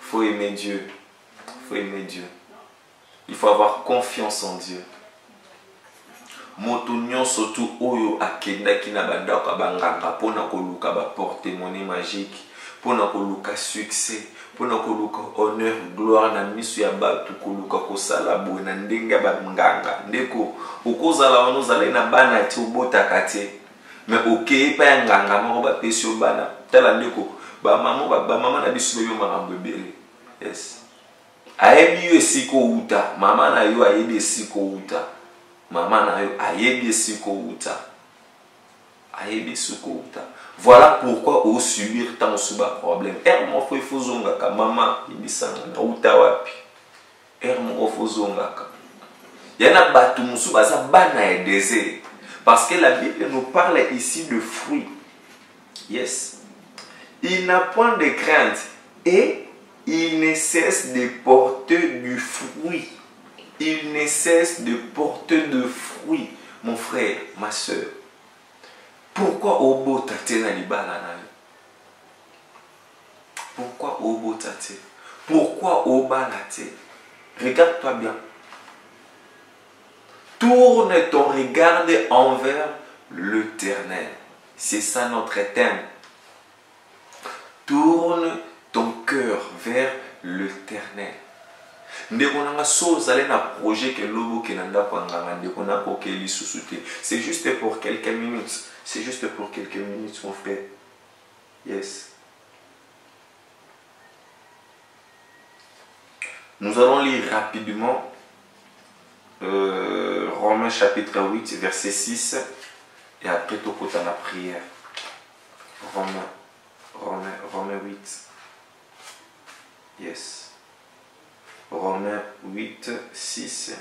il faut aimer Dieu. Il faut aimer Dieu. Il faut avoir confiance en Dieu. Moto nyonso tu oyo akendaki na bandako banganga pona koluka ba porte-monnaie magique, pona koluka succès, pona koluka honneur, gloire na misu ya batu koluka kosala boye na ndenge ba nganga ndeko okozala wana ozala na bana ti obotaka te mais okei pa ya nganga moko bapesi yo bana tala ndeko bamama na biso yo makambo ebele. Yes. Ayebi yo esika outa mama na yo ayebi esika outa. Maman na yo ayebi esika outa. Ayebi esika outa. Voilà pourquoi au subir tant suba problème. Ermo fo ifuzonga ka mama ibisanga na outa wapi. Ermo ofuzonga ka. Yana batu musuba za bana e désert. Parce que la Bible nous parle ici de fruits. Yes. Il n'a point de crainte et il ne cesse de porter du fruit. Il ne cesse de porter de fruits, mon frère, ma soeur. Pourquoi Obo Tate na libala na yo? Pourquoi Obo Tate? Pourquoi Oba Tate? Regarde-toi bien. Tourne ton regard envers l'Éternel. C'est ça notre thème. Tourne ton cœur vers l'Éternel. C'est juste pour quelques minutes. C'est juste pour quelques minutes, mon frère. Yes. Nous allons lire rapidement Romains chapitre 8, verset 6. Et après, tout côté la prière. Romains 8. Yes. Romains 8, 6.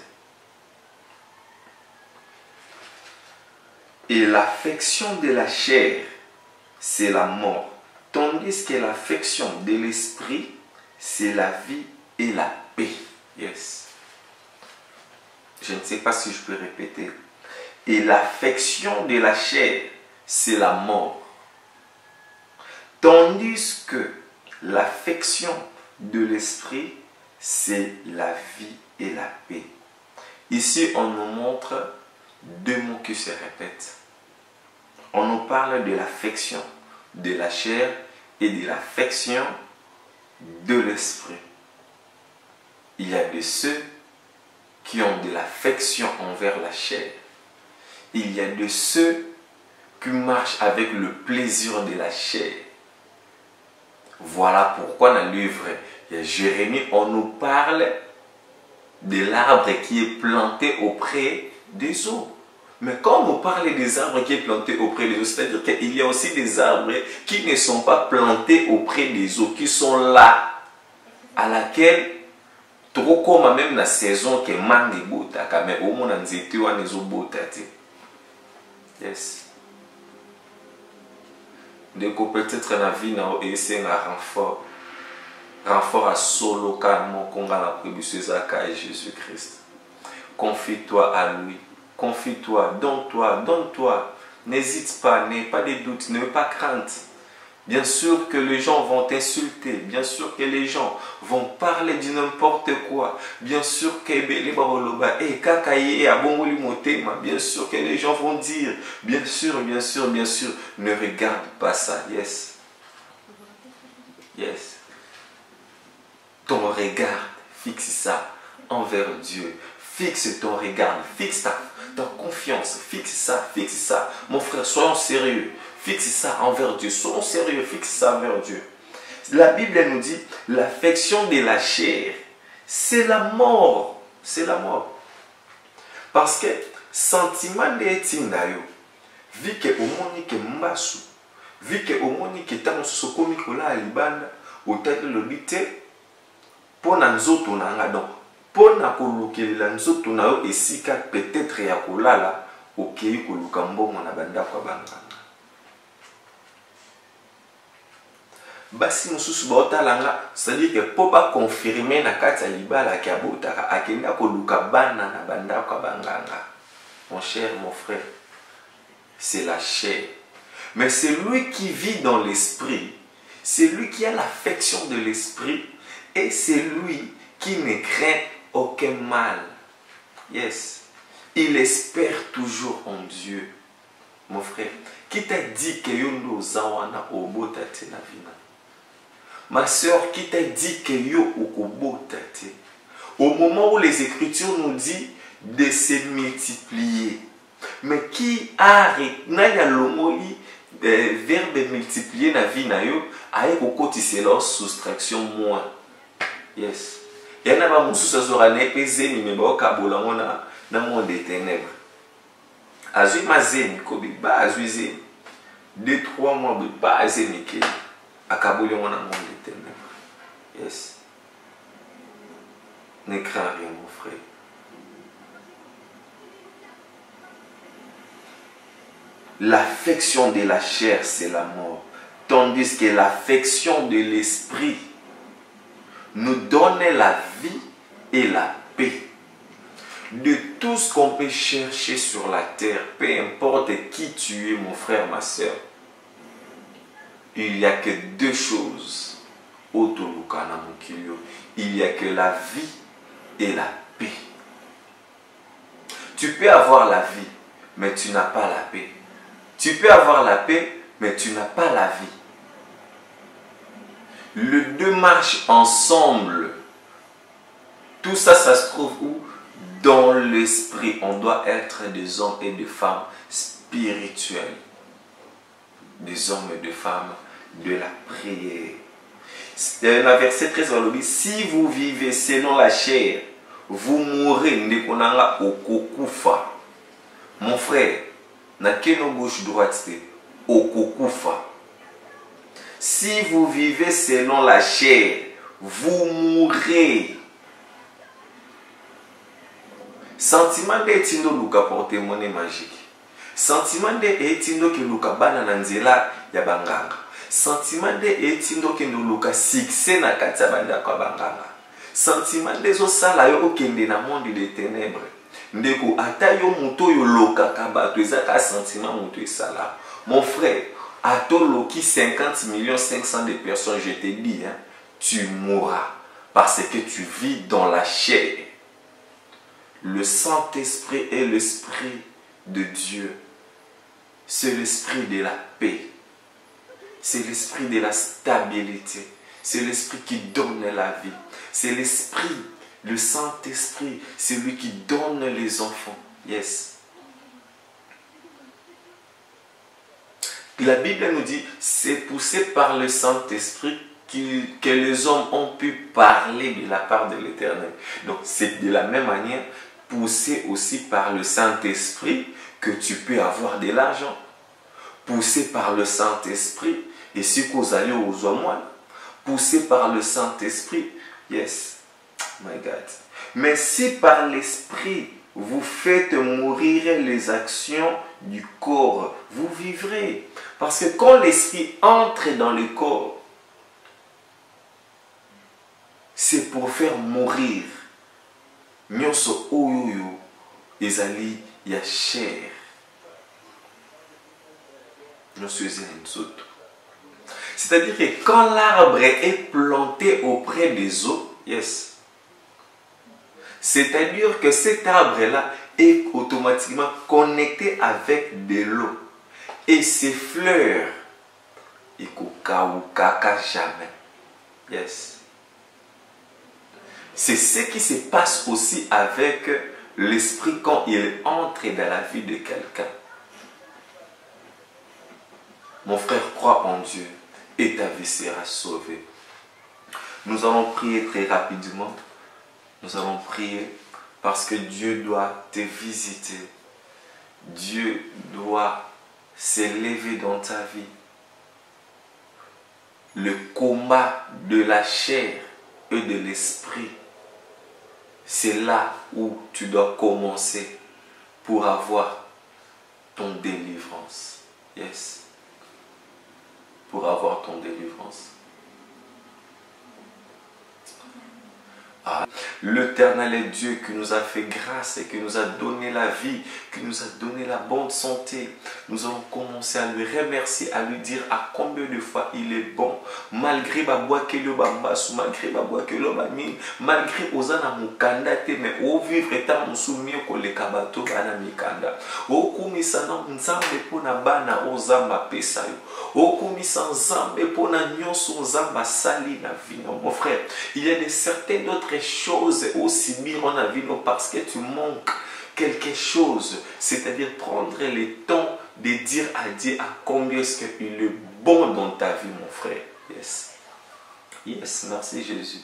Et l'affection de la chair, c'est la mort, tandis que l'affection de l'esprit, c'est la vie et la paix. Yes. Je ne sais pas si je peux répéter. Et l'affection de la chair, c'est la mort, tandis que l'affection de l'esprit, c'est la vie et la paix. Ici, on nous montre deux mots qui se répètent. On nous parle de l'affection de la chair et de l'affection de l'esprit. Il y a de ceux qui ont de l'affection envers la chair. Il y a de ceux qui marchent avec le plaisir de la chair. Voilà pourquoi dans le livre Jérémie, on nous parle de l'arbre qui est planté auprès des eaux. Mais quand on parle des arbres qui sont plantés auprès des eaux, c'est-à-dire qu'il y a aussi des arbres qui ne sont pas plantés auprès des eaux, qui sont là, à laquelle, trop comme même la saison qui manque de bota, mais au moins on zété ou on bota. Yes. Donc peut-être la vie n'a pas été un renfort. Renfort à solo calme qu'on a la prébuseuse à Jésus-Christ. Confie-toi à lui. Confie-toi, donne-toi, donne-toi. N'hésite pas, n'aie pas de doutes, n'aie pas crainte. Bien sûr que les gens vont t'insulter. Bien sûr que les gens vont parler de n'importe quoi. Bien sûr que bien sûr que les gens vont dire. Bien sûr, bien sûr, bien sûr. Ne regarde pas ça. Yes. Yes. Ton regard, fixe ça envers Dieu. Fixe ton regard, fixe ta confiance, fixe ça. Mon frère, soyons sérieux. Fixe ça envers Dieu. Soyons sérieux, fixe ça envers Dieu. La Bible nous dit, l'affection de la chair, c'est la mort. C'est la mort. Parce que, sentiment de etindayo, vu que au monde que mbasu, vu que au monde que tant sokomi kola alibanda, au tête de l'obité, pour nanzoto nanga donc Pona kolukelela nzoto na yo esika peut-être ya kolala okei koluka mbongo na bandako ya banganga. Basi mosusu baotalanga, c'est-à-dire que po ba confirmer na kati ya libala ki abotaka akenda koluka bana na bandako ya banganga. Mon cher, mon frère, c'est la chair. Mais celui qui vit dans l'esprit, c'est lui qui a l'affection de l'esprit et c'est lui qui ne craint aucun mal. Yes. Il espère toujours en Dieu. Mon frère, qui t'a dit que yondo zawana obotate na vina? Ma soeur, qui t'a dit que yo okobotate? Au moment où les Écritures nous disent de se multiplier. Mais qui a naya lomoli verbe multiplier na vie na yo aye kokoti c'est leur soustraction moins. Yes. Yana ba mususu azora na epezeni me ba okabola ngona na monde des ténèbres. Azui mazeni kobi ba azui zeni 2-3 mois de ba azeni ke akaboli ngona monde des ténèbres. Yes. Ne crains rien mon frère. L'affection de la chair, c'est la mort. Tandis que l'affection de l'esprit nous donne la vie et la paix. De tout ce qu'on peut chercher sur la terre, peu importe qui tu es, mon frère, ma soeur, il n'y a que deux choses. Il n'y a que la vie et la paix. Tu peux avoir la vie, mais tu n'as pas la paix. Tu peux avoir la paix, mais tu n'as pas la vie. Les deux marchent ensemble. Tout ça, ça se trouve où? Dans l'esprit. On doit être des hommes et des femmes spirituels. Des hommes et des femmes de la prière. Dans le verset 13, on dit, si vous vivez selon la chair, vous mourrez. Mon frère, na keno gauche droite okokufa. Si vous vivez selon la chair, vous mourrez. Sentiment de etindo luka porte monnaie magique. Sentiment de etindo ke luka bana na nzela ya banganga. Sentiment de etindo ke luka succès na kati ya bandako ya banganga. Sentiment de zo sala yo okende na monde des ténèbres. Ndeko ata yo moto yo loka kabato ezaka sentiment moto esala. Mon frère, ato loki 50 millions 500 de personnes, je te dis, hein, tu mourras parce que tu vis dans la chair. Le Saint-Esprit est l'Esprit de Dieu. C'est l'Esprit de la paix. C'est l'Esprit de la stabilité. C'est l'Esprit qui donne la vie. C'est l'Esprit. Le Saint-Esprit, c'est lui qui donne les enfants. Yes. La Bible nous dit, c'est poussé par le Saint-Esprit que les hommes ont pu parler de la part de l'Éternel. Donc, c'est de la même manière, poussé aussi par le Saint-Esprit, que tu peux avoir de l'argent. Poussé par le Saint-Esprit, et si vous allez aux hommes, poussé par le Saint-Esprit, yes. My God. Mais si par l'esprit vous faites mourir les actions du corps, vous vivrez. Parce que quand l'esprit entre dans le corps, c'est pour faire mourir. Nyonso oyoyo ezali ya chair. C'est-à-dire que quand l'arbre est planté auprès des eaux, yes. C'est-à-dire que cet arbre-là est automatiquement connecté avec de l'eau. Et ses fleurs, il ne jamais. Yes. C'est ce qui se passe aussi avec l'esprit quand il entre dans la vie de quelqu'un. Mon frère, crois en Dieu et ta vie sera sauvée. Nous allons prier très rapidement. Nous allons prier parce que Dieu doit te visiter. Dieu doit s'élever dans ta vie. Le combat de la chair et de l'esprit, c'est là où tu dois commencer pour avoir ton délivrance. Yes. Pour avoir ton délivrance. Ah. L'Éternel est Dieu qui nous a fait grâce et qui nous a donné la vie, qui nous a donné la bonne santé. Nous allons commencer à lui remercier, à lui dire à combien de fois il est bon. Malgré babouakelo bambasu, malgré babouakelo bamine, malgré ozana mukanda te, mais au vivre etant musumi ko le kabato bana mikanda. Okumisa na nzambe pona bana ozamba pesa yo. Okumisa nzambe pona nyonso nzamba sali na vie. Mon frère, il y a certaines autres choses aussi bien en la vie parce que tu manques quelque chose, c'est-à-dire prendre le temps de dire à Dieu à combien est-ce qu'il est bon dans ta vie, mon frère. Yes. Yes, merci Jésus.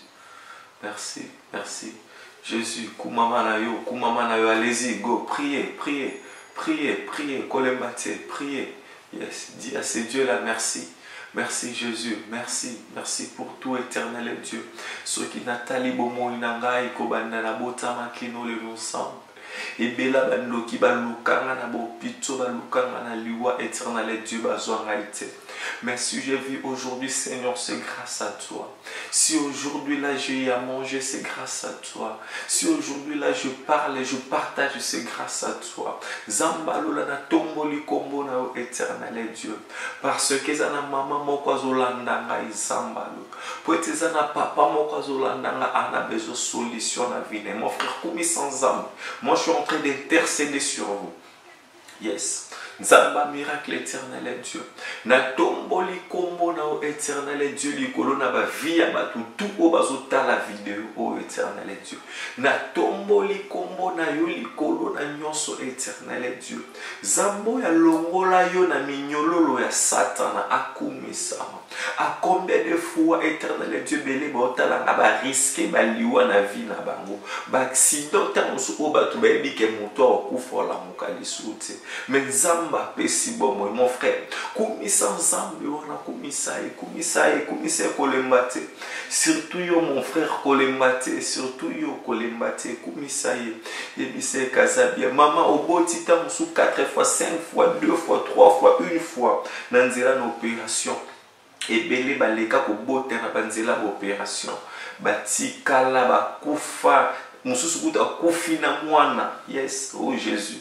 Merci, merci. Jésus, Koumamanayo, allez-y, go, priez, priez, priez, priez, Kolembate, priez. Yes, dis à ces dieux-là merci. Merci Jésus, merci, merci pour tout éternel Dieu. Ce qui Nathalie Bomo Inangai Kobana Botama Kino le ensemble. Et Bela Bando qui balukanga na bo pito balukanga na liwa éternel Dieu bazwangaite. Mais si j'ai vu aujourd'hui, Seigneur, c'est grâce à toi. Si aujourd'hui là j'ai à manger, c'est grâce à toi. Si aujourd'hui là je parle et je partage, c'est grâce à toi. Zambalo la na tomboli kombo na éternel Dieu. Parce que zana maman moko azolanda ngai zambalo. Poete zana papa moko azolanda nga ana besoin solution na vie. Mon frère, comme sans âme, moi je suis en train d'intercéder sur vous. Yes. Zamba miracle éternel Dieu. Na tomboli kombo na o éternel Dieu likolo na ba vie ya batu tout o bazota la vidéo o éternel Dieu. Na tomboli kombo na yo likolo na nyonso éternel Dieu. Zambo ya longola yo na minyololo ya Satan akumisa. À combien de fois éternel Dieu belé botala na ba risquer ba liwa na vie na bango. Ba accident ta musu o batu ba ebike moto okufa la mukalisute. Mais Zamba pesi bomo mon frère. Kumisa Nzambe wana kumisa kolembate. Surtout yo mon frère kolembate, surtout yo kolembate kumisa yebise kazabia. Maman oboti ta musu 4 fois, 5 fois, 2 fois, 3 fois, 1 fois nanzela n'opération. Et belé baleka ko bote na banzela opération. Batikala bakufa mususu kuta kufi na mwana. Yes, oh Jésus.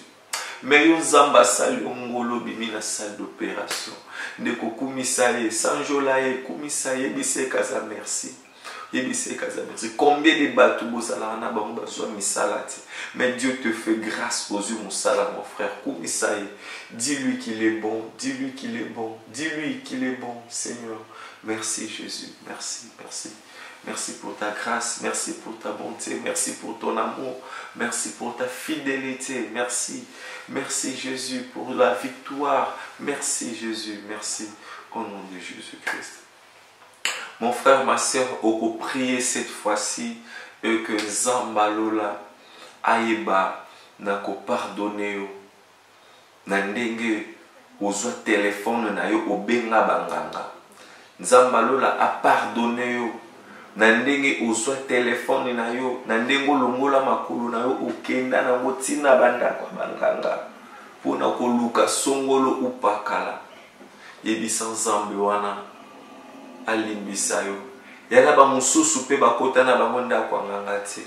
Mais yon zamba sali ongolo bimi na salle d'opération. Ndeko kumisaye, sanjolaye, kumisaye, bise kaza merci. Yebise kaza merci. Combien de bateaux bozala na bango bazwa misalati. Mais Dieu te fait grâce aux yeux mon sala mon frère. Kumisaye, dis-lui qu'il est bon, dis-lui qu'il est bon, dis-lui qu'il est bon, Seigneur. Merci Jésus, merci, merci. Merci pour ta grâce, merci pour ta bonté, merci pour ton amour, merci pour ta fidélité, merci. Merci Jésus pour la victoire, merci Jésus, merci au nom de Jésus-Christ. Mon frère, ma soeur, on peut prier cette fois-ci et que Zambalola Aïba n'a qu'à pardonner. Nandenge ozwa téléphone na yo obenga banganga. Zambalola a pardonné. Nandenge ozwa téléphone na yo nandengo longola makulu na yo okenda na motina banda kwa banganga. Pona koluka songolo upakala. Yebisa Nzambe wana alimbisa yo. Yana ba mususu pe bakota na bangonda kwa nganga te.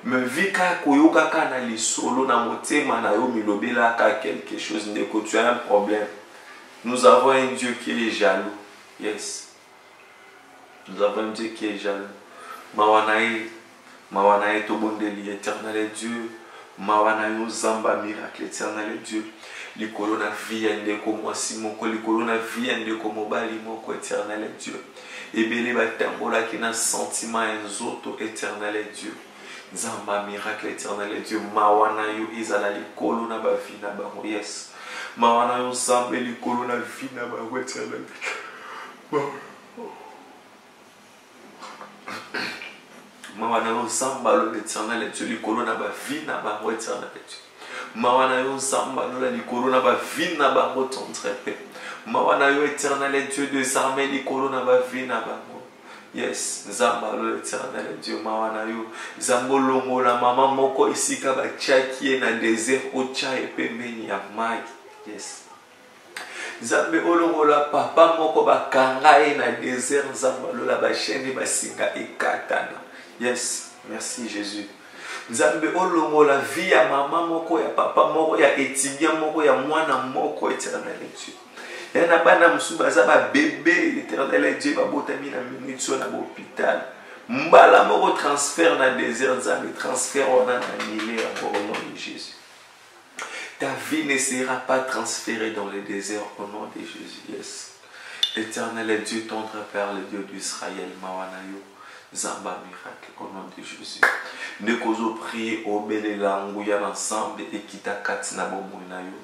Me vika koyoka kana lisolo na motema na yo milobela ka quelque chose ndeko tu as un problème. Nous avons un Dieu qui est jaloux. Yes. Nous avons un Dieu qui est jaloux. Mawanae tobondeli éternel Dieu. Mawanae zamba miracle éternel Dieu. Likolo na vie ndeko mwasi moko likolo na vie ndeko mobali moko éternel Dieu. Ebele batambola kina sentiment enzoto éternel Dieu. Zamba miracle éternel Dieu. Mawana yo izala likolo na ba vie na bango. Yes. Mawana yo zambe likolo na vie na bango éternel Dieu. Mawana yo zamba lo éternel Dieu likolo na ba vie na bango éternel Dieu. Mawana yo zamba lo likolo na ba vie na bango ton très paix. Mawana yo éternel Dieu des armées likolo na ba vie na bango. Yes, Nzamba l'éternel Dieu mawanayo. Zambolongo la maman moko ici kaba tchaki na désert ocha epembeni ya mai. Yes. Nzambe olongo la papa moko bakanga na désert Nzamba la ba chaîne basinga ekatana. Yes, merci Jésus. Nzambe olongo la vie ya maman moko ya papa moko ya étudiant moko ya mwana moko éternel Dieu. Il y a bana musuba za ba bébé l'éternel Dieu ba botami na minute na hôpital. Mbala moko transfert na désert Nzambe transfert on a annulé au nom de Jésus. Ta vie ne sera pas transférée dans le désert au nom de Jésus. Yes. L'éternel Dieu, tendre Père, le Dieu d'Israël, Mawanayo, Zamba miracle au nom de Jésus. Ne cause prier au bel langouya ensemble et qui t'a katina bomunayo.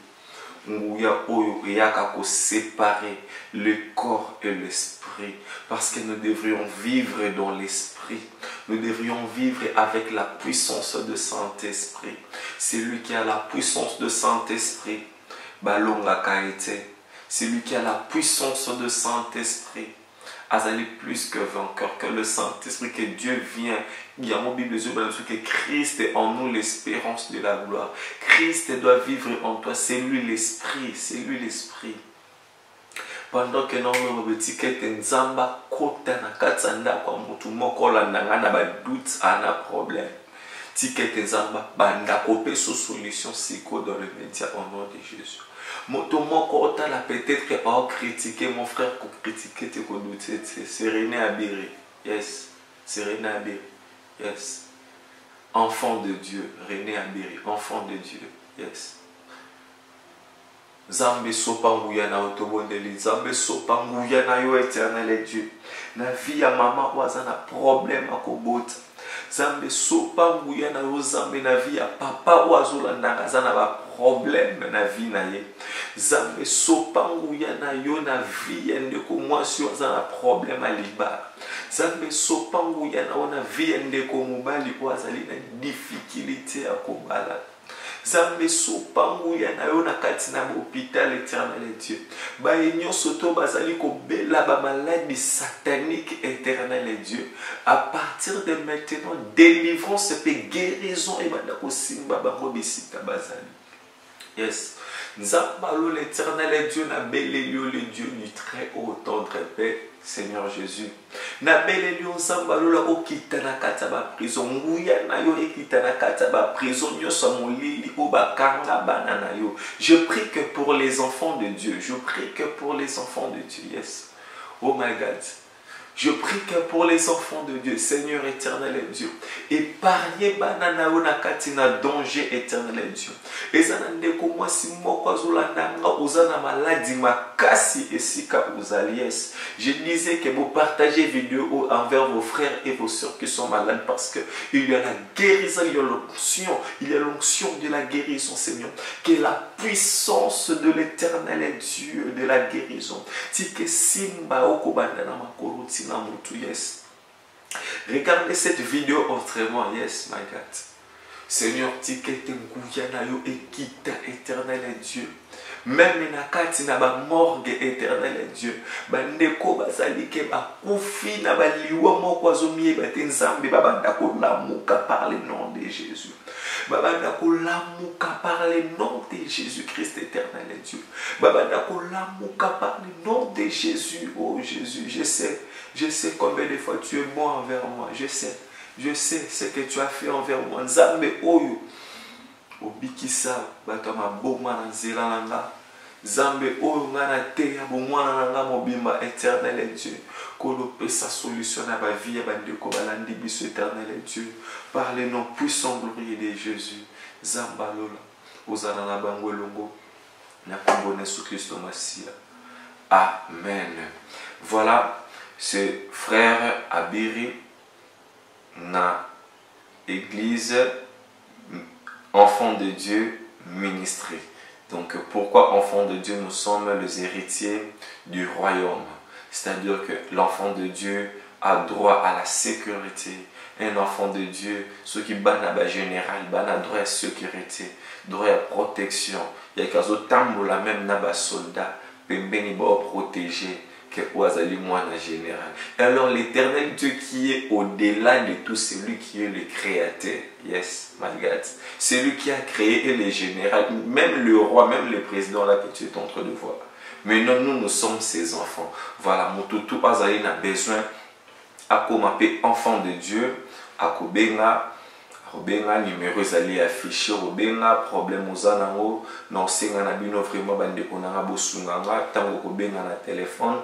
Ngouya oyo yaka ko séparer le corps et l'esprit. Parce que nous devrions vivre dans l'esprit. Nous devrions vivre avec la puissance de Saint-Esprit. Celui qui a la puissance de Saint-Esprit, Balonga Kaete. Celui qui a la puissance de Saint-Esprit, Azali plus que vainqueur, que le Saint-Esprit, que Dieu vient. Il y a mon Bible, que Christ est en nous l'espérance de la gloire. Christ doit vivre en toi, c'est lui l'esprit, c'est lui l'esprit. Pendant que nous avons dit que Nzamba kota na katsanda kwa mutu moko la nangana ba doute ana problème. Ticket Nzamba banda kopé sous solution siko dans le média au nom de Jésus. Moto moko otala peut-être pas critiquer mon frère pour critiquer te ko douter c'est René Abiri. Yes, c'est René Abiri. Yes. Enfant de Dieu, René Abiri, enfant de Dieu. Yes. Zambe sopanguya na otobondeli, Zambe sopanguya na yo éternel Dieu. Na vie ya maman waza na problème akobota. Zambe sopanguya na yo Zambe na vie ya papa wazola ndanga na ba problème na vie na ye. Zambe sopanguya na yo na vie ya ndeko mwasi waza na problème a liba. Zambe sopanguya na yo na vie ya ndeko mobali wazali na difficulté akobala. Zambe sopanguya na yo na katina hôpital éternel Dieu. Ba enyo soto bazali ko bela ba maladie satanique éternel Dieu. À partir de maintenant, délivrance et guérison et banda ko simba bango bisika bazali. Yes. Nzambalo l'éternel Dieu na belelio le Dieu du très haut tendre paix. Seigneur Jésus. Na belelio nzambalo la okita na kata ba prison. Nguya na yo ekita na kata ba prison nyoso molili o bakanga bana na yo. Je prie que pour les enfants de Dieu. Je prie que pour les enfants de Dieu. Yes. Oh my God. Je prie que pour les enfants de Dieu, Seigneur éternel et Dieu, épargnez banana na katina danger éternel Dieu. Et ça n'a pas moi si moi uzana maladie makasi et sika uzalies. Je disais que vous partagez vidéo envers vos frères et vos sœurs qui sont malades parce que il y a la guérison, il y a l'onction de la guérison, Seigneur, qui est la puissance de l'éternel Dieu de la guérison. Tike simba okobandana makoroti. Yes. Regardez cette vidéo autrement. Yes, my God. Seigneur, tikete nguyana yo ekita éternel Dieu. Même na kati na ba morgue éternel Dieu. Bandeko bazali ke ba kufi na ba liwa moko azomie batenzambe babanda ko lamuka par le nom de Jésus. Babanda ko lamuka par le nom de Jésus-Christ éternel Dieu. Babanda ko lamuka par le nom de Jésus. Oh Jésus, je sais combien de fois tu es bon envers moi. Je sais ce que tu as fait envers moi. Nzambe oyo obikisa bato ma boma na nzela nanga. Nzambe oyo ngana te ya bomwana nanga mobimba éternel Dieu. Kolope sa solution na ba vie ya bandeko balandi biso éternel Dieu. Par le nom puissant glorieux de Jésus. Zamba lola ozana na bango elongo na kombo na Yesu Kristo Masia. Amen. Voilà. Ce frère Abiri na église enfant de Dieu ministré. Donc pourquoi enfant de Dieu? Nous sommes les héritiers du royaume. C'est-à-dire que l'enfant de Dieu a droit à la sécurité. Un enfant de Dieu, ceux qui banaba général, bana droit à sécurité, droit à protection. Il y a qu'à la même naba soldat, pembeni ba protéger. que Oazali Moana général. Et alors l'Éternel Dieu qui est au-delà de tout, c'est lui qui est le créateur. Yes, my God. C'est lui qui a créé les généraux, même le roi, même le président là que tu es en train de voir. Mais non, nous sommes ses enfants. Voilà, mon toutou Oazali a besoin à comme enfant de Dieu, à Kobenga. Robenga numéro zali affiché robenga problème ozanango non senga na bino vraiment bande konanga bosunganga tango kobenga na téléphone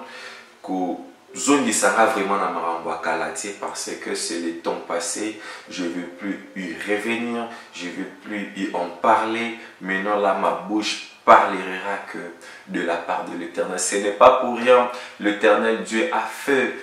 ko zongisanga vraiment na marambo kalati parce que c'est le temps passé, je veux plus y revenir, je veux plus y en parler. Maintenant là ma bouche parlera que de la part de l'Éternel. Ce n'est pas pour rien, l'Éternel Dieu a fait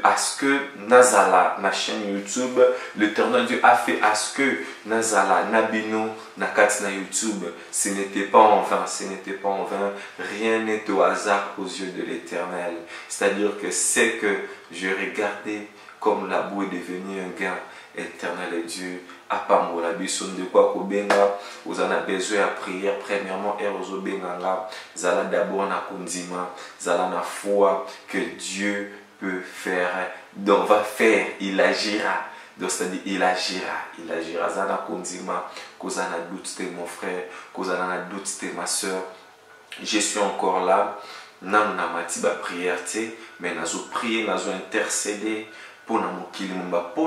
à ce que Nazala, ma chaîne YouTube, l'Éternel Dieu a fait à ce que Nazala, Nabino, Nakati na YouTube, ce n'était pas en vain, ce n'était pas en vain, rien n'est au hasard aux yeux de l'Éternel. C'est-à-dire que c'est que je regardais comme la boue est devenue un gain. Éternel et Dieu, à part moi la bison de quoi kobenga, vous en avez besoin à prière premièrement et aux obenganga, zala d'abord na kundima, zala na foi que Dieu peut faire, donc va faire, il agira. Donc c'est-à-dire il agira. Zana kundima, kozana doute de mon frère, kozana doute de ma soeur. Je suis encore là, nam na mati ba prière mais nazo prier, nazo intercéder. Pour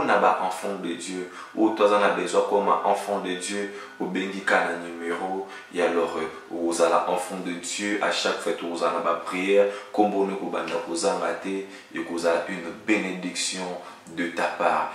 na enfant de Dieu, ou toi en as besoin comme enfant de Dieu, au bengika na numéro, et alors aux enfant de Dieu, à chaque fois que vous avez prière, comme on ne peut pas une bénédiction de ta part.